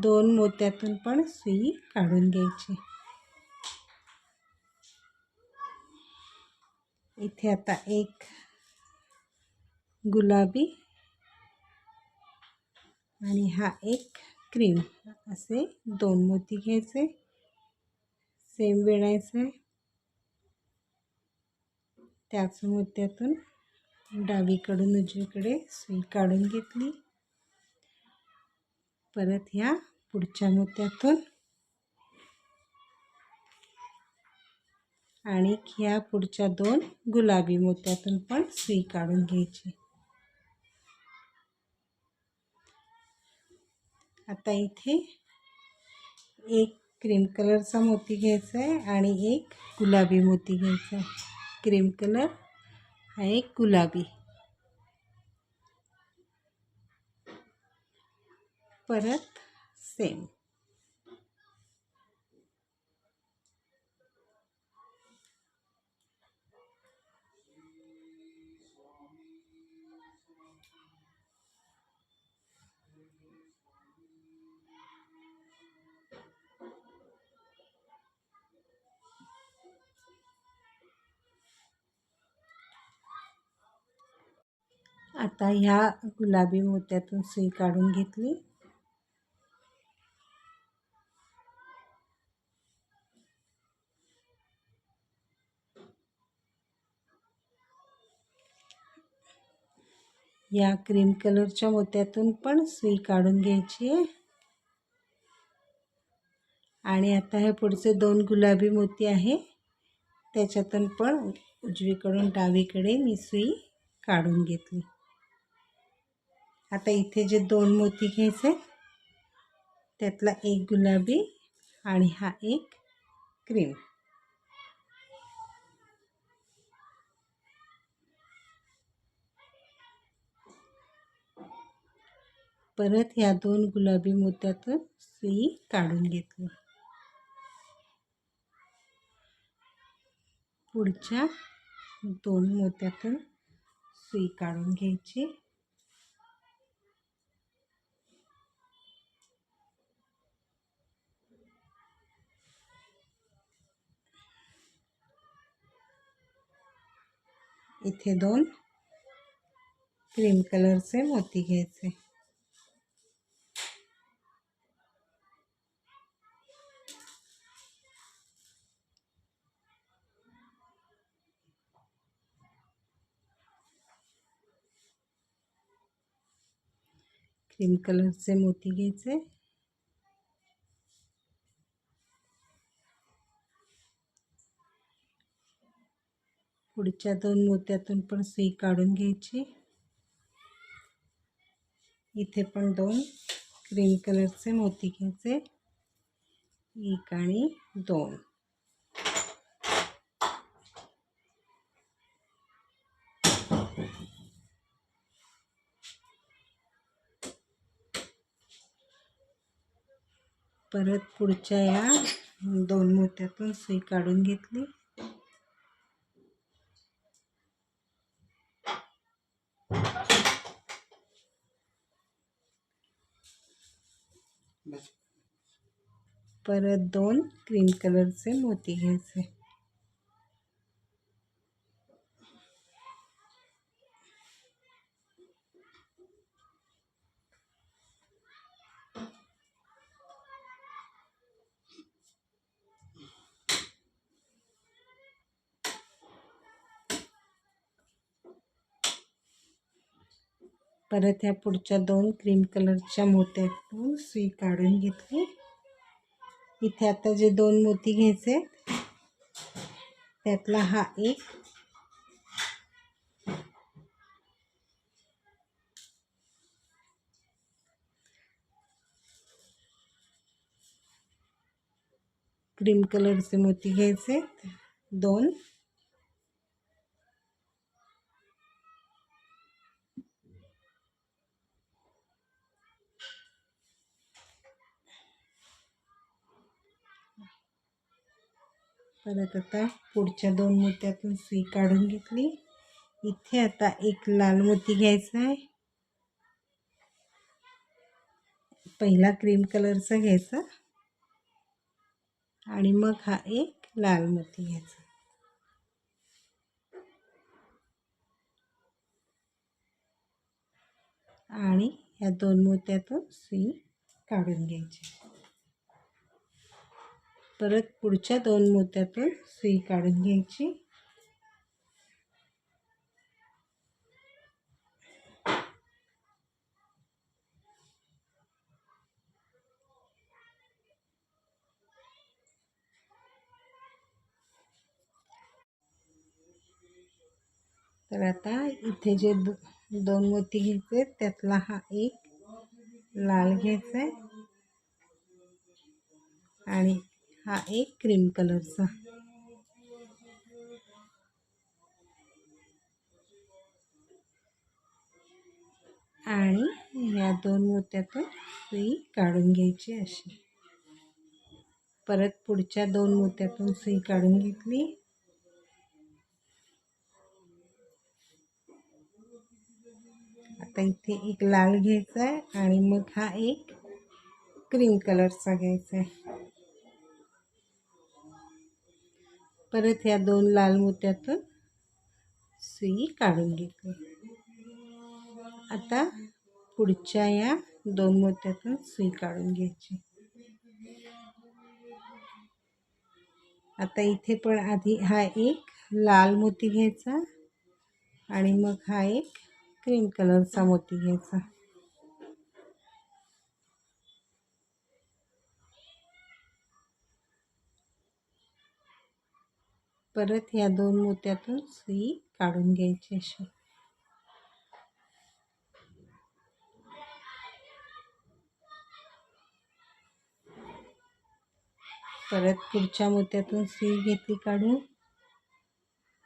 2 मोत्यातून पण सुई काढून घ्यायची. इथे आता एक गुलाबी आणि हा एक क्रीम असे 2 मोती घ्यायचे. सेम विणायचे. त्याच मोत्यातून डावीकडून उजवीकडे सुई काढून घेतली. परत ह्या पुढच्या मोत्यातून आणि ह्या पुढच्या 2 गुलाबी मोत्यातून पण सुई काढून घ्यायची. आता इथे एक क्रीम कलरचा मोती घ्यायचा आहे आणि एक गुलाबी मोती घ्यायचा आहे. क्रीम कलर हा एक गुलाबी. परत सेम. आता ह्या गुलाबी मोत्यातून सुई काढून घेतली. या क्रीम कलरच्या मोत्यातून पण सुई काढून घ्यायची आहे. आणि आता हे पुढचे 2 गुलाबी मोती आहे त्याच्यातून पण उजवीकडून डावीकडे मी सुई काढून घेतली. आता इथे जे 2 मोती घ्यायचे त्यातला एक गुलाबी आणि हा एक क्रीम. परत ह्या 2 गुलाबी मोत्यातून सुई काढून घेतली. पुढच्या 2 मोत्यातून सुई काढून घ्यायची. इथे 2 क्रीम कलरचे मोती घ्यायचे. क्रीम कलरचे मोती घ्यायचे. पुढच्या 2 मोत्यातून पण सुई काढून घ्यायची. इथे पण 2 क्रीम कलरचे मोती घ्यायचे. 1 आणि 2. परत पुढच्या या 2 मोत्यातून सुई काढून घेतली. परत 2 क्रीम कलरचे मोती घ्यायचे. परत ह्या पुढच्या 2 क्रीम कलरच्या मोत्यातून सुई काढून घेतली. इथे आता जे 2 मोती घ्यायचे त्यातला हा एक क्रीम कलरचे मोती घ्यायचे 2. परत आता पुढच्या 2 मोत्यातून सुई काढून घेतली. इथे आता एक लाल मोती घ्यायचा आहे. पहिला क्रीम कलरचा घ्यायचा आणि मग हा एक लाल मोती घ्यायचा. आणि या 2 मोत्यातून सुई काढून घ्यायची. परत पुढच्या 2 मोत्यातून सुई काढून घ्यायची. तर आता इथे जे 2 मोती घ्यायचे त्यातला हा एक लाल घ्यायचा आहे आणि हा एक क्रीम कलरचा. आणि या 2 मोत्यातून सुई काढून घ्यायची अशी. परत पुढच्या 2 मोत्यातून सुई काढून घेतली. आता इथे एक लाल घ्यायचा आहे आणि मग हा एक क्रीम कलरचा घ्यायचा आहे. परत ह्या 2 लाल मोत्यातून सुई काढून घेतली. आता पुढच्या या 2 मोत्यातून सुई काढून घ्यायची. आता इथे पण आधी हा एक लाल मोती घ्यायचा आणि मग हा एक क्रीम कलरचा मोती घ्यायचा. परत या 2 मोत्यातून सुई काढून घ्यायची अशी. परत पुढच्या मोत्यातून सुई घेतली काढून.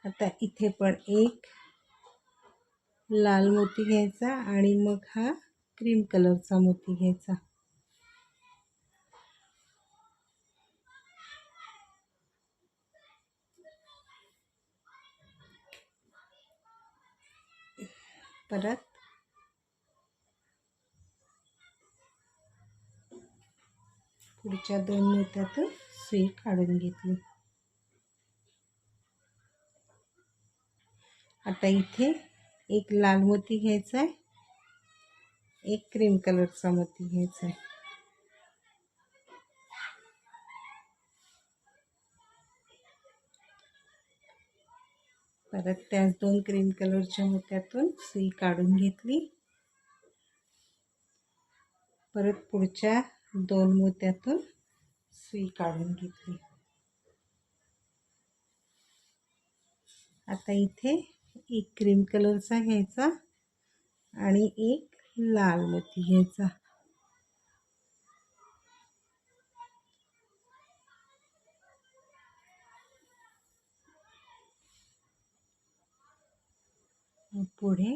आता इथे पण एक लाल मोती घ्यायचा आणि मग हा क्रीम कलरचा मोती घ्यायचा. परत पुढच्या 2 मोत्यातून सुई काढून घेतली. आता इथे एक लाल मोती घ्यायचा आहे, एक क्रीम कलरचा मोती घ्यायचा आहे. परत त्याच 2 क्रीम कलरच्या मोत्यातून सुई काढून घेतली. परत पुढच्या 2 मोत्यातून सुई काढून घेतली. आता इथे एक क्रीम कलरचा घ्यायचा आणि एक लाल मोती घ्यायचा. पुढे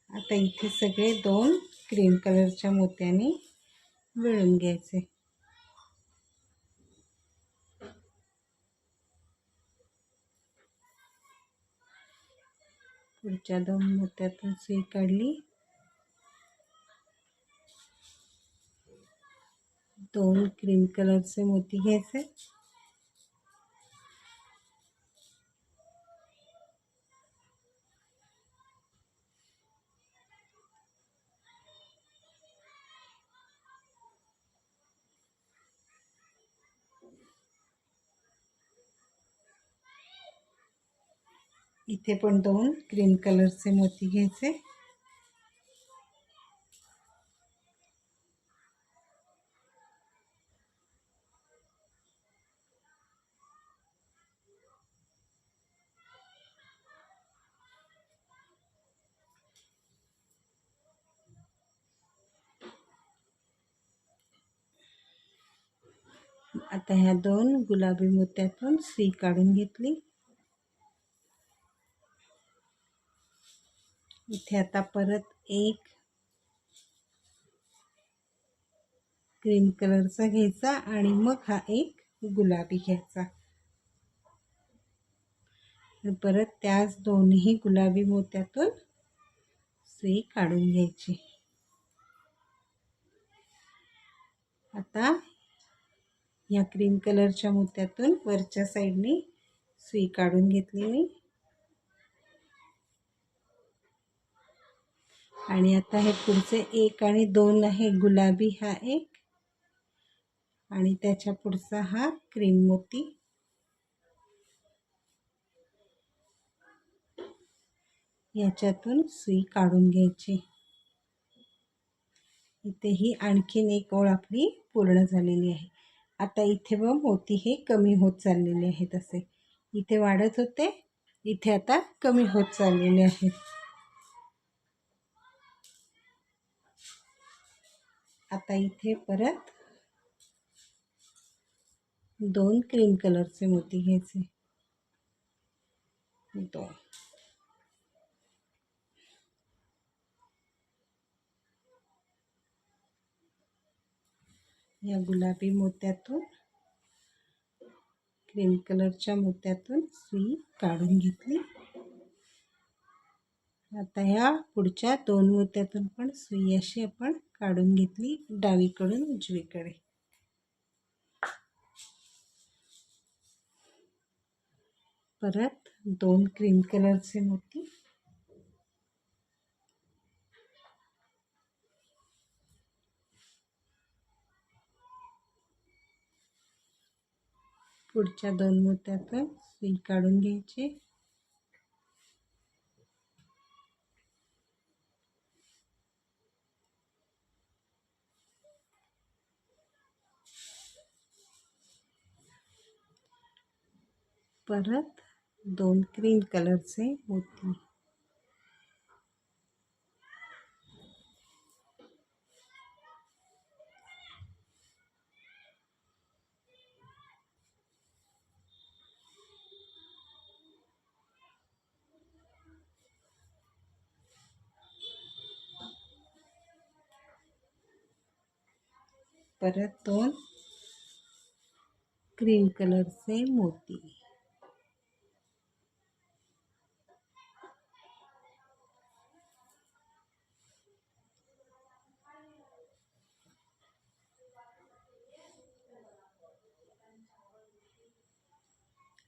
आता इथे सगळे 2 क्रीम कलरच्या मोत्याने विळून घ्यायचे. पुढच्या 2 मोत्यातून सुई काढली. 2 क्रीम कलरचे मोती घ्यायचे. इथे पण 2 क्रीम कलरचे मोती घ्यायचे. आता ह्या 2 गुलाबी मोत्यातून सुई काढून घेतली. इथे आता परत एक क्रीम कलरचा घ्यायचा आणि मग हा एक गुलाबी घ्यायचा. परत त्याच दोन्ही गुलाबी मोत्यातून सुई काढून घ्यायची. आता या क्रीम कलरच्या मोत्यातून वरच्या साईडने सुई काढून घेतली मी. आणि आता हे पुढचे 1 आणि 2 आहे गुलाबी हा एक आणि त्याच्या पुढचा हा क्रीम मोती. याच्यातून सुई काढून घ्यायची. इथे ही आणखीन एक ओळ आपली पूर्ण झालेली आहे. आता इथे मोती हे कमी होत चाललेले आहेत. असे इथे वाढत होते, इथे आता कमी होत चाललेले आहेत. आता इथे परत 2 क्रीम कलरचे मोती घ्यायचे. 2 या गुलाबी मोत्यातून क्रीम कलरच्या मोत्यातून सुई काढून घेतली. आता ह्या पुढच्या 2 मोत्यातून पण सुई अशी आपण काढून घेतली डावीकडून उजवीकडे. परत 2 क्रीम कलरचे मोती. पुढच्या 2 मोत्यातून सुई काढून घ्यायची. परत 2 क्रीम कलरचे मोती. परत 2 क्रीम कलरचे मोती.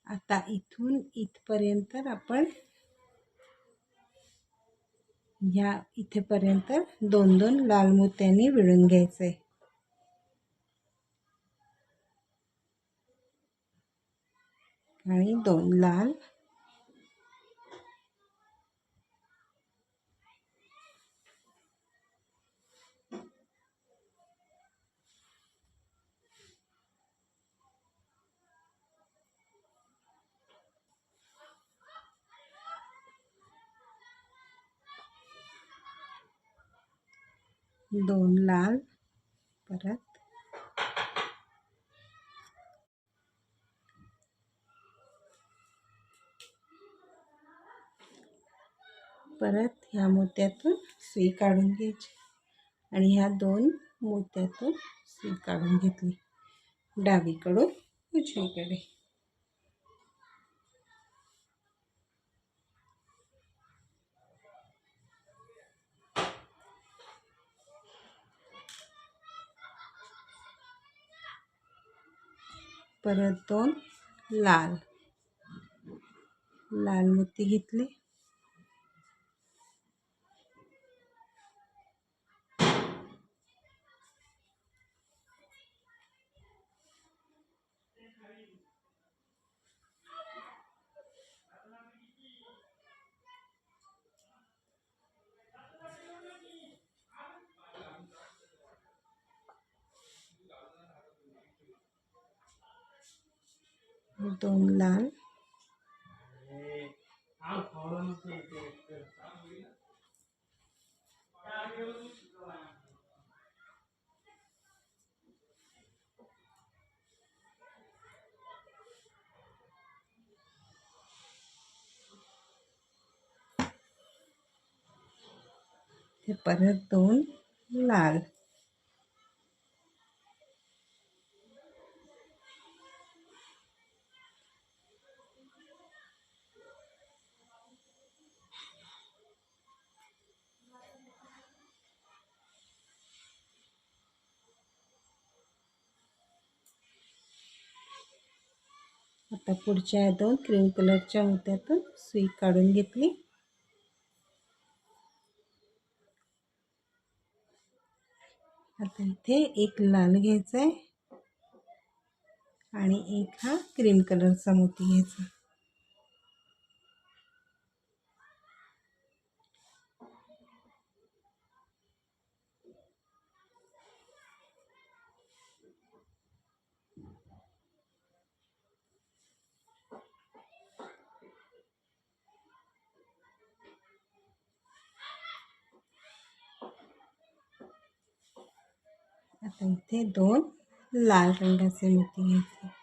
आता इथून इथपर्यंत आपण ह्या इथेपर्यंत 2-2 लाल मोत्यांनी विणून घ्यायचे. आणि 2 लाल, दोन लाल, परत ह्या मोत्यातून सुई काढून घ्यायची आणि ह्या 2 मोत्यातून सुई काढून घेतली डावीकडून उजवीकडे. परत 2 लाल मोती घेतले. दोन लाल, परत 2 लाल. आता पुढच्या 2 क्रीम कलरच्या मोत्यातून सुई काढून घेतली. आता इथे एक लाल घ्यायचा आहे आणि एक हा क्रीम कलरचा मोती घ्यायचा. आता इथे 2 लाल रंगाचे मोती घ्यायचे.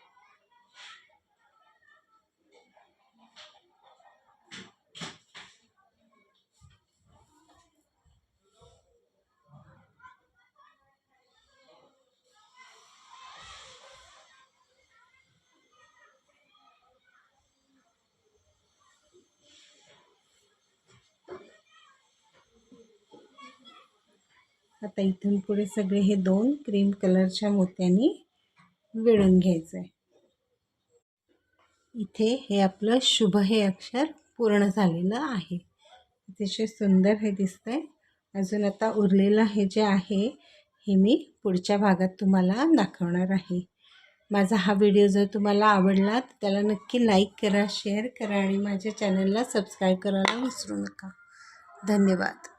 आता इथून पुढे सगळे हे 2 क्रीम कलरच्या मोत्यांनी विणून घ्यायचे. इथे हे आपलं शुभ हे अक्षर पूर्ण झालेलं आहे. अतिशय सुंदर हे दिसतंय. अजून आता उरलेलं हे जे आहे हे मी पुढच्या भागात तुम्हाला दाखवणार आहे. माझा हा व्हिडिओ जर तुम्हाला आवडला तर त्याला नक्की लाईक करा, शेअर करा आणि माझ्या चॅनलला सबस्क्राईब करायला विसरू नका. धन्यवाद.